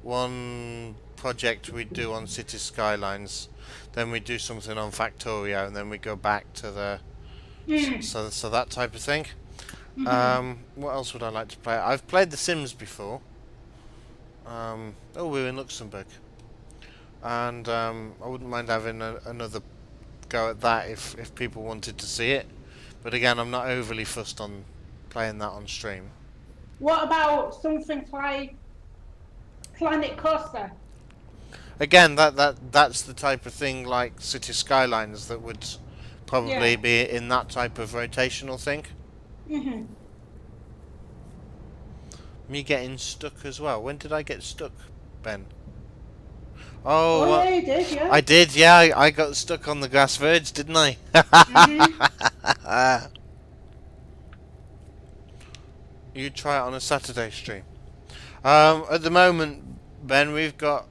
one project we'd do on City Skylines, then we'd do something on Factorio, and then we go back to the... So that type of thing. What else would I like to play? I've played The Sims before. Oh, we're in Luxembourg. And I wouldn't mind having another go at that if people wanted to see it. But again, I'm not overly fussed on playing that on stream. What about something like Planet Coaster? Again, that's the type of thing like City Skylines that would probably Yeah. be in that type of rotational thing. Me getting stuck as well. When did I get stuck, Ben? Oh, Oh yeah, you did, yeah. I did, yeah. I got stuck on the grass verge, didn't I? You try it on a Saturday stream. At the moment, Ben, we've got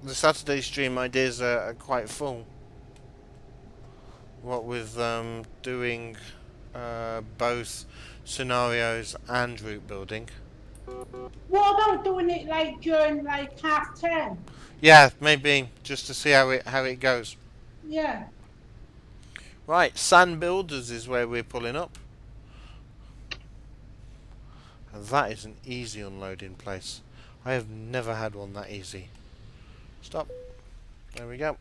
the Saturday stream ideas are quite full. What with doing both scenarios and route building. What about doing it like during like half term? Yeah, maybe just to see how it goes. Yeah. Right, Sand Builders is where we're pulling up. And that is an easy unloading place. I have never had one that easy. Stop. There we go.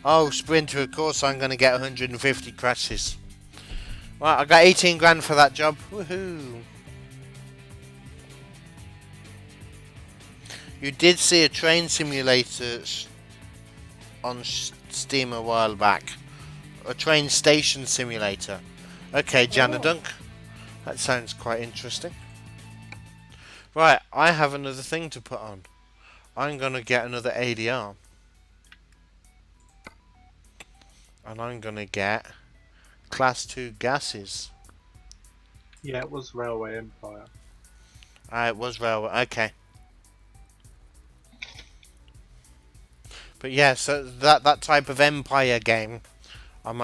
Oh, Sprinter, of course I'm going to get 150 crashes. Right, I got 18 grand for that job. Woohoo. You did see a train simulator on Steam a while back. A train station simulator. Okay, Jana Dunk. That sounds quite interesting. Right, I have another thing to put on. I'm going to get another ADR. And I'm going to get Class 2 gases. Yeah, it was Railway Empire. It was railway. Okay. But yeah, so that type of Empire game, I might